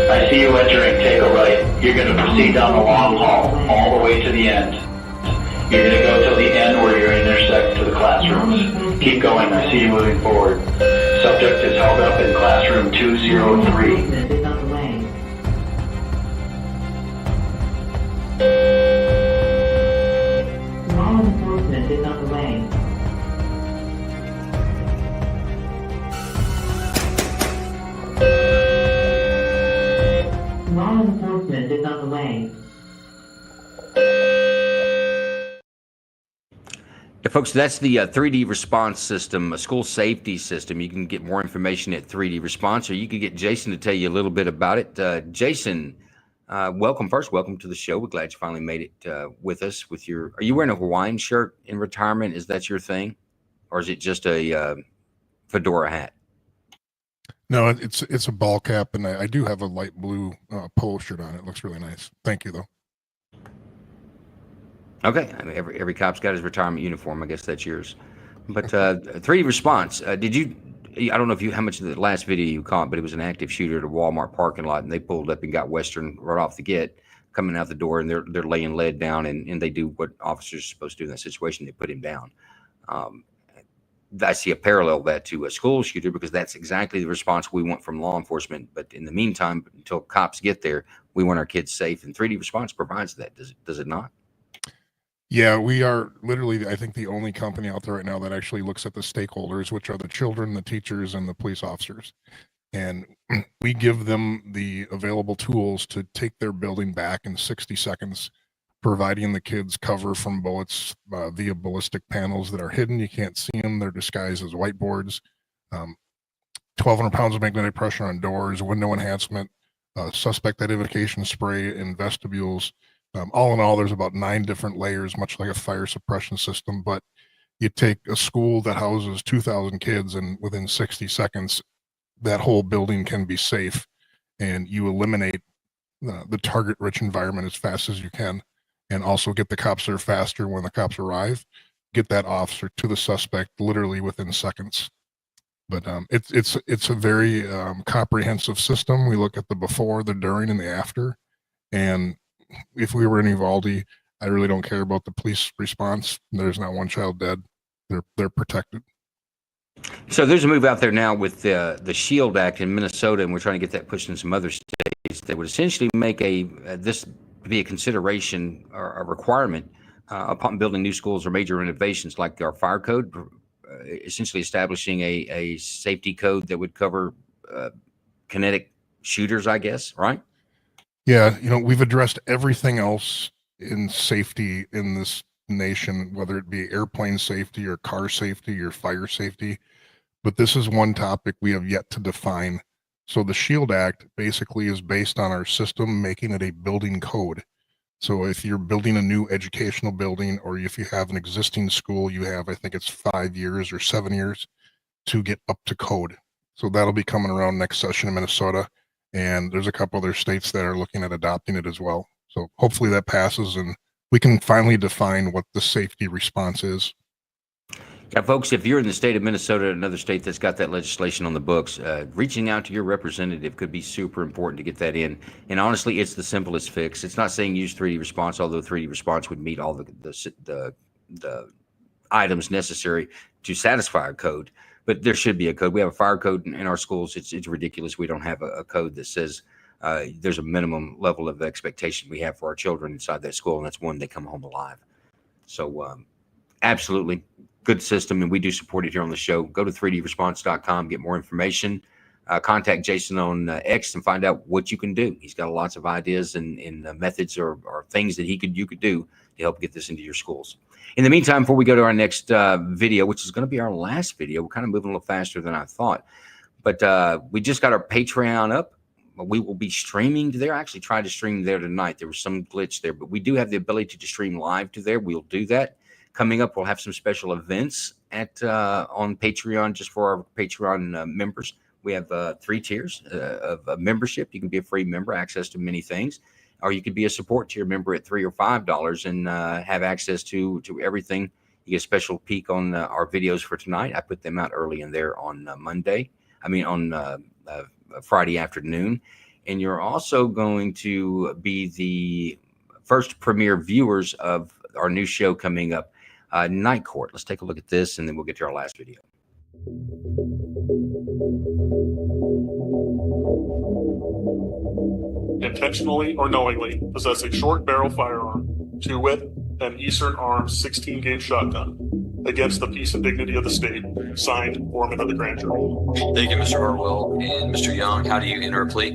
I see you entering, take a right. You're going to proceed down the long hall, all the way to the end. You're going to go till the end where you're intersect to the classrooms. Keep going, I see you moving forward. Subject is held up in classroom 203. Law enforcement is on the way. Law enforcement is on the way. Yeah, folks, that's the 3D response system, a school safety system. You can get more information at 3D Response, or you can get Jason to tell you a little bit about it. Jason, welcome to the show. We're glad you finally made it with us. Are you wearing a Hawaiian shirt in retirement? Is that your thing? Or is it just a fedora hat? No, it's a ball cap, and I do have a light blue polo shirt on. It looks really nice. Thank you, though. Okay, I mean, every cop's got his retirement uniform. I guess that's yours. But 3D Response, did you? I don't know how much of the last video you caught, but it was an active shooter at a Walmart parking lot, and they pulled up and got Western right off the get, coming out the door, and they're laying lead down, and they do what officers are supposed to do in that situation. They put him down. I see a parallel that to a school shooter, because that's exactly the response we want from law enforcement. But in the meantime, until cops get there, we want our kids safe, and 3D Response provides that. Does it not? Yeah, we are literally, I think, the only company out there right now that actually looks at the stakeholders, which are the children, the teachers, and the police officers. And we give them the available tools to take their building back in 60 seconds, providing the kids cover from bullets via ballistic panels that are hidden. You can't see them. They're disguised as whiteboards. 1,200 pounds of magnetic pressure on doors, window enhancement, suspect identification spray in vestibules. All in all, there's about 9 different layers, much like a fire suppression system. But you take a school that houses 2,000 kids, and within 60 seconds, that whole building can be safe, and you eliminate the target-rich environment as fast as you can, and also get the cops there faster when the cops arrive. Get that officer to the suspect literally within seconds. But it's a very comprehensive system. We look at the before, the during, and the after. And if we were in Uvalde, I really don't care about the police response. There's not one child dead. They're protected. So there's a move out there now with the SHIELD Act in Minnesota, and we're trying to get that pushed in some other states that would essentially make this be a consideration or a requirement upon building new schools or major renovations, like our fire code, essentially establishing a safety code that would cover kinetic shooters, I guess, right? Yeah, we've addressed everything else in safety in this nation, whether it be airplane safety or car safety or fire safety. But this is one topic we have yet to define. So the SHIELD Act basically is based on our system making it a building code. So if you're building a new educational building, or if you have an existing school, you have, I think it's 5 years or 7 years to get up to code. So that'll be coming around next session in Minnesota. And there's a couple other states that are looking at adopting it as well. So hopefully that passes and we can finally define what the safety response is. Yeah, folks, if you're in the state of Minnesota, another state that's got that legislation on the books, reaching out to your representative could be super important to get that in. And honestly, it's the simplest fix. It's not saying use 3D response, although 3D response would meet all the items necessary to satisfy a code. But there should be a code. We have a fire code in our schools. It's ridiculous. We don't have a code that says there's a minimum level of expectation we have for our children inside that school, and that's when they come home alive. So absolutely. Good system, and we do support it here on the show. Go to 3dresponse.com, get more information. Contact Jason on X and find out what you can do. He's got lots of ideas and methods or things that you could do to help get this into your schools. In the meantime, before we go to our next video, which is going to be our last video, we're kind of moving a little faster than I thought. But we just got our Patreon up. We will be streaming to there. I actually tried to stream there tonight. There was some glitch there, but we do have the ability to stream live to there. We'll do that. Coming up, we'll have some special events on Patreon just for our Patreon members. We have 3 tiers of membership. You can be a free member, access to many things, or you could be a support tier member at $3 or $5 and have access to everything. You get a special peek on our videos for tonight. I put them out early in there on Friday afternoon, and you're also going to be the first premiere viewers of our new show coming up. Night Court. Let's take a look at this, and then we'll get to our last video. Intentionally or knowingly possess a short barrel firearm, to wit, an Eastern Arms 16-gauge shotgun, against the peace and dignity of the state. Signed, Foreman of the Grand Jury. Thank you, Mr. Harwell. And Mr. Young, how do you enter a plea?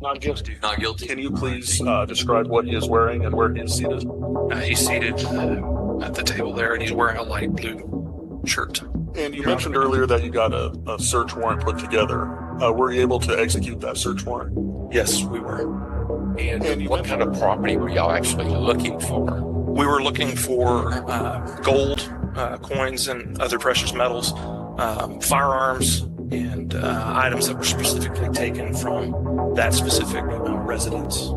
Not guilty. Not guilty. Can you please describe what he is wearing and where he is seated? He's seated at the table there, and he's wearing a light blue shirt. And you mentioned earlier that you got a search warrant put together. Were you able to execute that search warrant? Yes, we were. And what kind of property were y'all actually looking for? We were looking for gold, coins, and other precious metals, firearms, and items that were specifically taken from that specific residence.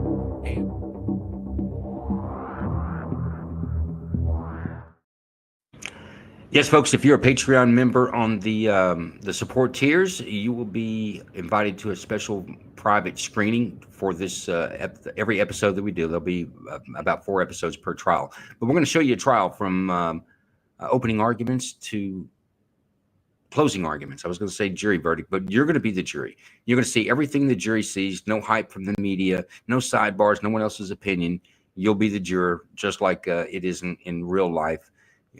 Yes, folks, if you're a Patreon member on the support tiers, you will be invited to a special private screening for this every episode that we do. There'll be about 4 episodes per trial. But we're going to show you a trial from opening arguments to closing arguments. I was going to say jury verdict, but you're going to be the jury. You're going to see everything the jury sees, no hype from the media, no sidebars, no one else's opinion. You'll be the juror, just like it is in real life.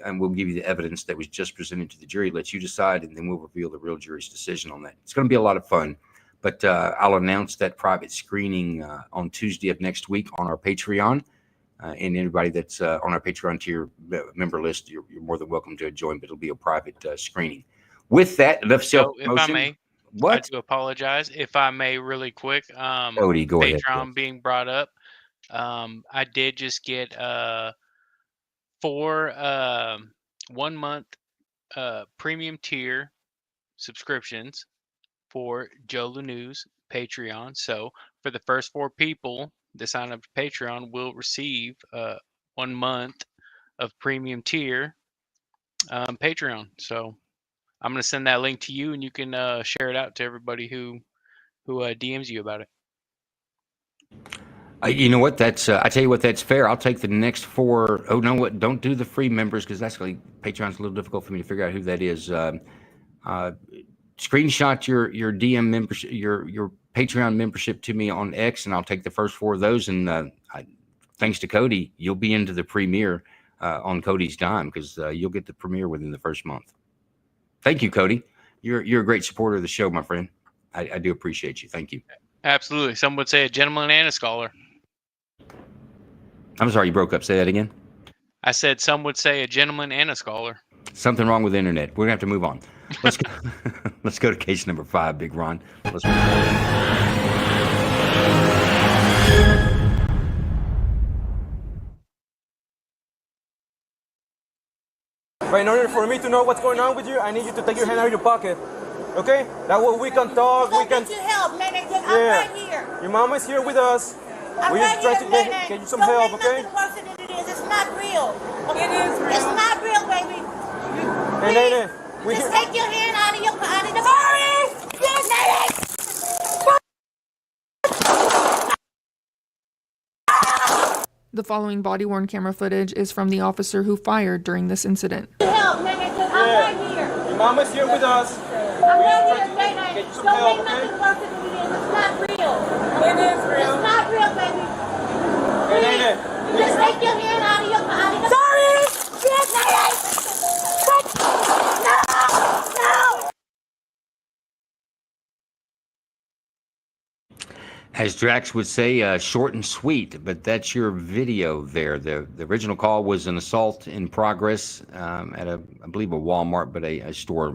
And we'll give you the evidence that was just presented to the jury, let you decide, and then we'll reveal the real jury's decision on that. It's going to be a lot of fun, but I'll announce that private screening on Tuesday of next week on our Patreon. and anybody that's on our Patreon tier member list, you're more than welcome to join, but it'll be a private screening. With that, enough So if I self-promotion. may, I What? do apologize. If I may, really quick, Cody, go ahead. Patreon being brought up. I did just get 4 1 month premium tier subscriptions for Joe News Patreon. So for the first 4 people that sign up to Patreon will receive 1 month of premium tier Patreon. So I'm going to send that link to you, and you can share it out to everybody who DMs you about it. You know what? That's I tell you what, that's fair. I'll take the next 4. Oh no, what? Don't do the free members because that's like Patreon's a little difficult for me to figure out who that is. Screenshot your DM membership, your Patreon membership to me on X, and I'll take the first 4 of those. And thanks to Cody, you'll be into the premiere on Cody's dime because you'll get the premiere within the first month. Thank you, Cody. You're a great supporter of the show, my friend. I do appreciate you. Thank you. Absolutely. Some would say a gentleman and a scholar. I'm sorry, you broke up. Say that again. I said some would say a gentleman and a scholar. Something wrong with the internet. We're gonna have to move on. Let's go. Let's go to case number 5, Big Ron. Let's move But in order for me to know what's going on with you, I need you to take your hand out of your pocket. Okay? That way we can talk. We can. Get you help, Nene. I'm Yeah. right here. Your mama is here with us. I'm We right just try here, to Nene. get you some Don't help, make okay? nothing worse than it is. It's not real. Okay? It is real. It's not real, baby. Hey, Nene. We Just here. take your hand out of the Sorry! Yes, Nene! The following body-worn camera footage is from the officer who fired during this incident. Help, Nene. I'm right here. Your mama's here with us. I'm right here, Nene. Get you some Don't help, make okay? nothing worse than it is. It's not real. It is real. It's not real, baby. Hey, Nene. Just take your hand out of the Sorry! Yes, Nene! No! As Drax would say, short and sweet, but that's your video there. The original call was an assault in progress at I believe a Walmart, but a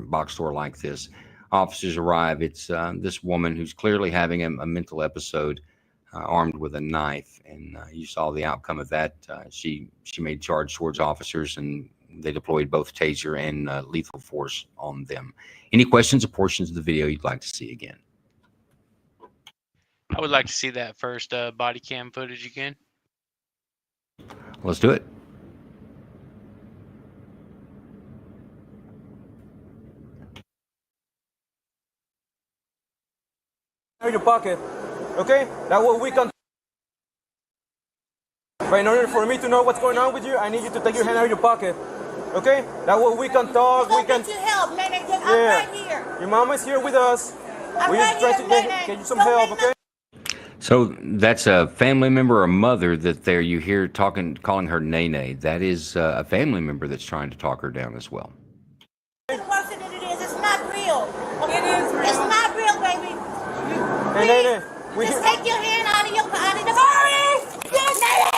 box store like this. Officers arrive. It's this woman who's clearly having a mental episode, armed with a knife, and you saw the outcome of that. She made charge towards officers, and they deployed both taser and lethal force on them. Any questions or portions of the video you'd like to see again? I would like to see that first body cam footage again. Let's do it. Out of your pocket. Okay? That way we can. But in order for me to know what's going on with you, I need you to take your hand out of your pocket. Okay? That way we can talk. We can. Get you help, Nene. I'm Yeah. right here. Your mama is here with us. I'm We right just try here, to Nene. get you some help, okay? So that's a family member or mother that there you hear calling her Nene. That is a family member that's trying to talk her down as well. It's worse than it is. It's not real. It is real. It's not real, baby. Hey, Nene. We Just here. take your hand out of the Sorry! Yes, Nene!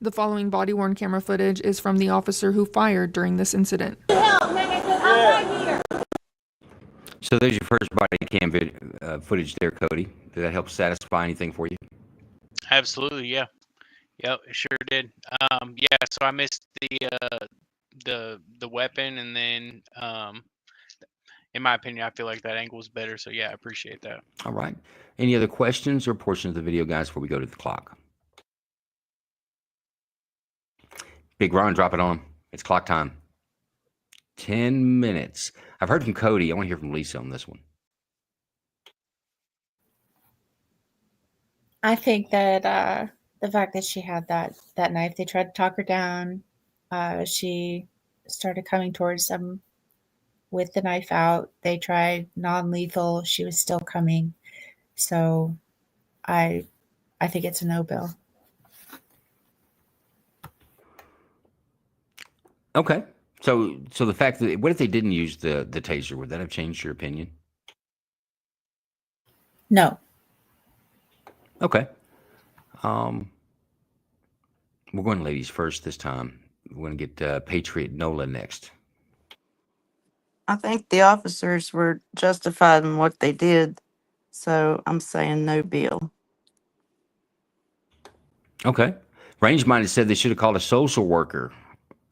The following body-worn camera footage is from the officer who fired during this incident. Help, Nene. I'm right here. So there's your first body cam footage there, Cody. Did that help satisfy anything for you? Absolutely, yeah. Yep, it sure did. Yeah, so I missed the weapon, and then in my opinion, I feel like that angle is better. So yeah, I appreciate that. All right. Any other questions or portions of the video, guys, before we go to the clock? Big Ron, drop it on. It's clock time. 10 minutes. I've heard from Cody. I want to hear from Lisa on this one. I think that the fact that she had that knife, they tried to talk her down. She started coming towards them with the knife out. They tried non-lethal. She was still coming. So I think it's a no bill. Okay. So the fact that, what if they didn't use the taser? Would that have changed your opinion? No. Okay. We're going ladies first this time. We're going to get Patriot Nola next. I think the officers were justified in what they did, so I'm saying no bill. Okay. Range Minded said they should have called a social worker.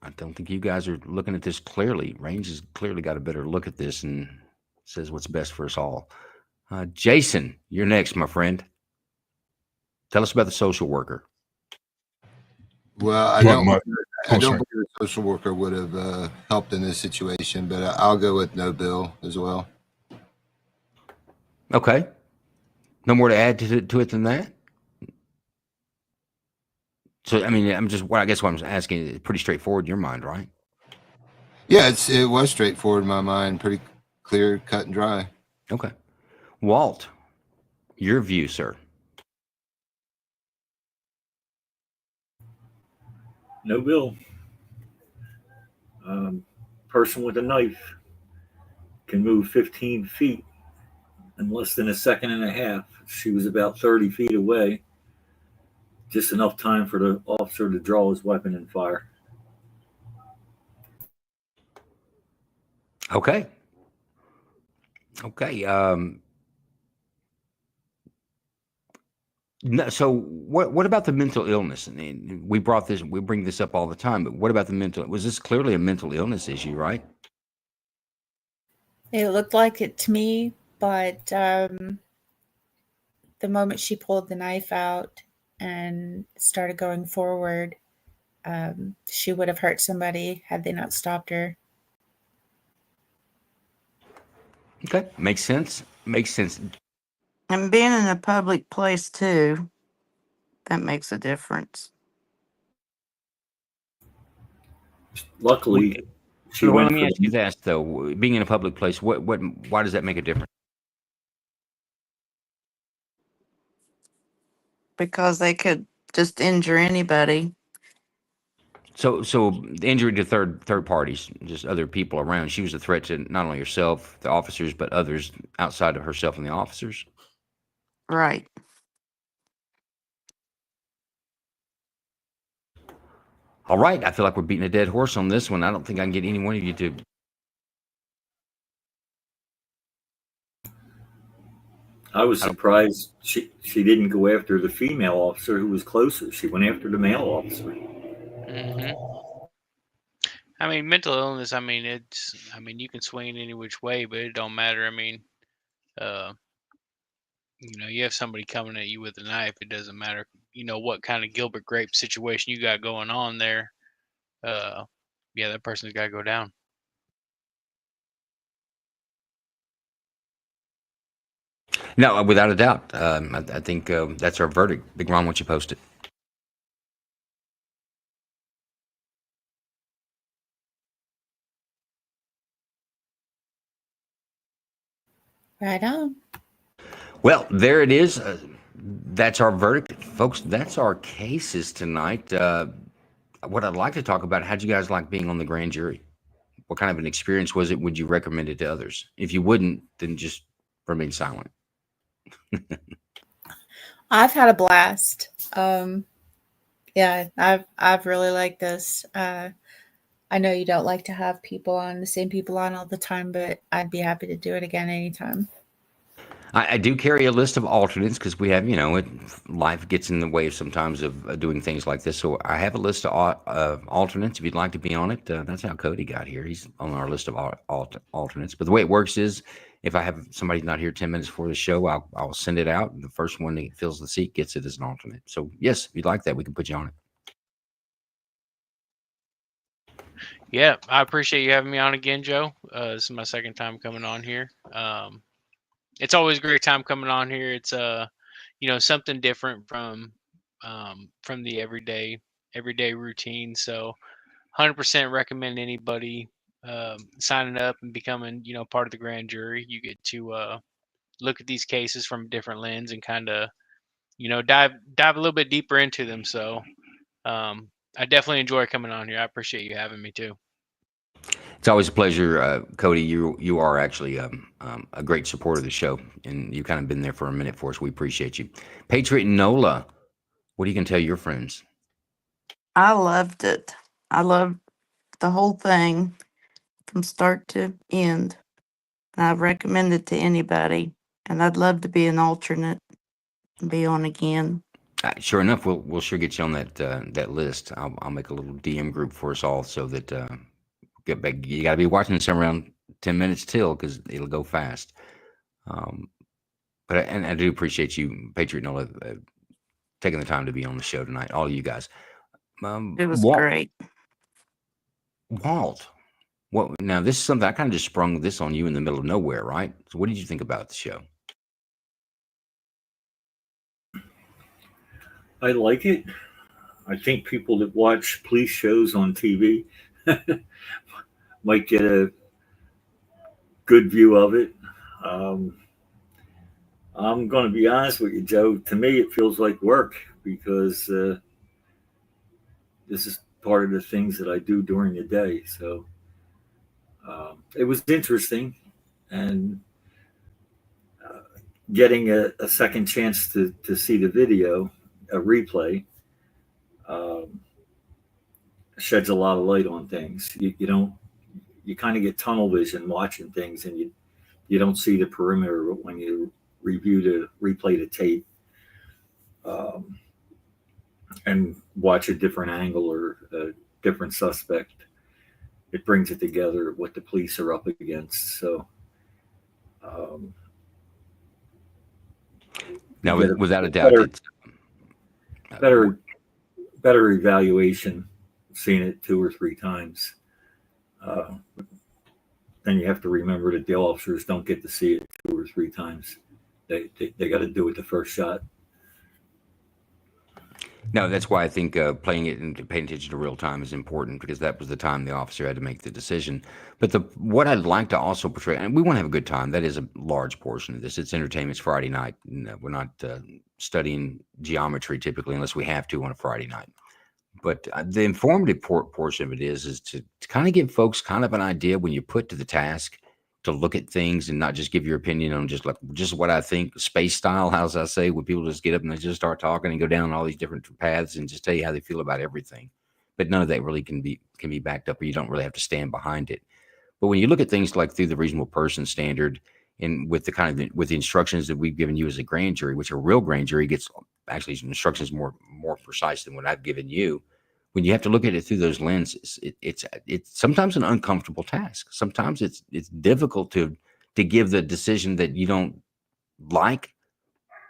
I don't think you guys are looking at this clearly. Range has clearly got a better look at this and says what's best for us all. Jason, you're next, my friend. Tell us about the social worker. Well, I don't believe a social worker would have helped in this situation, but I'll go with no bill as well. Okay. No more to add to it than that? So, I mean, I guess what I'm asking is pretty straightforward in your mind, right? Yeah, it was straightforward in my mind, pretty clear, cut and dry. Okay. Walt, your view, sir. No bill. Person with a knife can move 15 feet in less than a second and a half. She was about 30 feet away. Just enough time for the officer to draw his weapon and fire. Okay. Okay. No, so what about the mental illness? And we bring this up all the time, but what about the mental? Was this clearly a mental illness issue, right? It looked like it to me, but the moment she pulled the knife out and started going forward, she would have hurt somebody had they not stopped her. Okay, makes sense. Makes sense. And being in a public place too, that makes a difference. Luckily, she Well, went let me for ask you this though: being in a public place, why does that make a difference? Because they could just injure anybody. So the injury to third parties, just other people around. She was a threat to not only herself, the officers, but others outside of herself and the officers. Right. All right, I feel like we're beating a dead horse on this one. I don't think I can get any one of you to. I was surprised she didn't go after the female officer who was closer. She went after the male officer. Mm-hmm. I mean, mental illness. I mean, you can swing any which way, but it don't matter. I mean, you have somebody coming at you with a knife. It doesn't matter, what kind of Gilbert Grape situation you got going on there. Yeah, that person's got to go down. No, without a doubt. I think that's our verdict. Big Ron, once you post it. Right on. Well, there it is. That's our verdict, folks. That's our cases tonight. What I'd like to talk about, how'd you guys like being on the grand jury? What kind of an experience was it? Would you recommend it to others? If you wouldn't, then just remain silent. I've had a blast. Yeah, I've really liked this. I know you don't like to have the same people on all the time, but I'd be happy to do it again anytime. I do carry a list of alternates because we have, life gets in the way sometimes of doing things like this. So I have a list of alternates. If you'd like to be on it, that's how Cody got here. He's on our list of alternates. But the way it works is if I have somebody not here 10 minutes before the show, I'll send it out. And the first one that fills the seat gets it as an alternate. So, yes, if you'd like that, we can put you on it. Yeah, I appreciate you having me on again, Joe. This is my second time coming on here. It's always a great time coming on here. It's something different from the everyday routine. So 100% recommend anybody signing up and becoming part of the grand jury. You get to look at these cases from a different lens and kind of dive a little bit deeper into them. So I definitely enjoy coming on here. I appreciate you having me too. It's always a pleasure, Cody. You are actually a great supporter of the show, and you've kind of been there for a minute for us. We appreciate you. Patriot Nola, what are you going to tell your friends? I loved it. I loved the whole thing from start to end. And I recommend it to anybody. And I'd love to be an alternate and be on again. Sure enough, we'll sure get you on that list. I'll make a little DM group for us all so that get back. You got to be watching this around 10 minutes till, because it'll go fast. But I do appreciate you, Patriot Nola, taking the time to be on the show tonight. All of you guys. It was great. Walt, what now? This is something I kind of just sprung this on you in the middle of nowhere, right? So, what did you think about the show? I like it. I think people that watch police shows on TV might get a good view of it. I'm going to be honest with you, Joe. To me, it feels like work because this is part of the things that I do during the day. So it was interesting, and getting a second chance to see the video, a replay, sheds a lot of light on things. You kind of get tunnel vision watching things, and you don't see the perimeter when you replay the tape and watch a different angle or a different suspect. It brings it together what the police are up against. So now, without a doubt, it's better evaluation, seeing it 2 or 3 times. Then you have to remember that the officers don't get to see it 2 or 3 times. They got to do it the first shot. No, that's why I think playing it and paying attention to real time is important, because that was the time the officer had to make the decision. But what I'd like to also portray, and we want to have a good time. That is a large portion of this. It's entertainment. It's Friday night. We're not studying geometry typically unless we have to on a Friday night. But the informative portion of it is to kind of give folks kind of an idea when you're put to the task to look at things and not just give your opinion on just what I think, space style, as I say, when people just get up and they just start talking and go down all these different paths and just tell you how they feel about everything. But none of that really can be backed up, or you don't really have to stand behind it. But when you look at things like through the reasonable person standard, and with the instructions that we've given you as a grand jury, which a real grand jury gets actually instructions more precise than what I've given you. When you have to look at it through those lenses, it's sometimes an uncomfortable task. Sometimes it's difficult to give the decision that you don't like,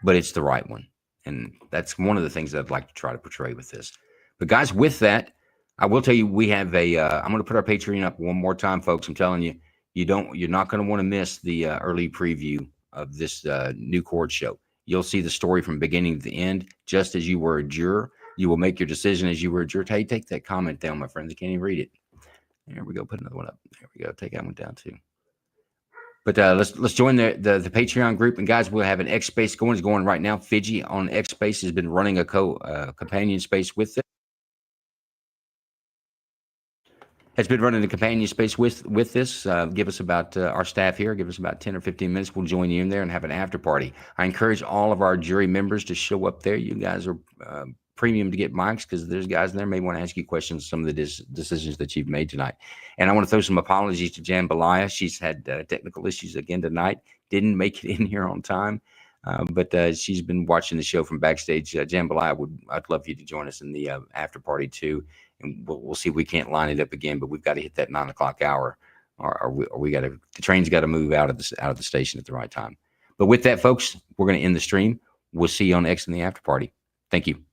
but it's the right one. And that's one of the things that I'd like to try to portray with this. But guys, with that, I will tell you, we have I'm going to put our Patreon up one more time, folks. I'm telling you, you're not going to want to miss the early preview of this new court show. You'll see the story from beginning to the end, just as you were a juror. You will make your decision as you were a juror. Hey, take that comment down, my friends. I can't even read it. There we go. Put another one up. There we go. Take that one down too. But let's join the Patreon group. And guys, we'll have an X space going. It's going right now. Fiji on X space has been running a companion space with it. Has been running a companion space with this. Give us about our staff here. Give us about 10 or 15 minutes. We'll join you in there and have an after party. I encourage all of our jury members to show up there. You guys are premium to get mics, because there's guys in there may want to ask you questions, some of the decisions that you've made tonight. And I want to throw some apologies to Jambalaya. She's had technical issues again tonight. Didn't make it in here on time, but she's been watching the show from backstage. Jambalaya, I'd love you to join us in the after party too. And we'll see if we can't line it up again, but we've got to hit that 9 o'clock hour, or the train's got to move out of the station at the right time. But with that, folks, we're going to end the stream. We'll see you on X in the after party. Thank you.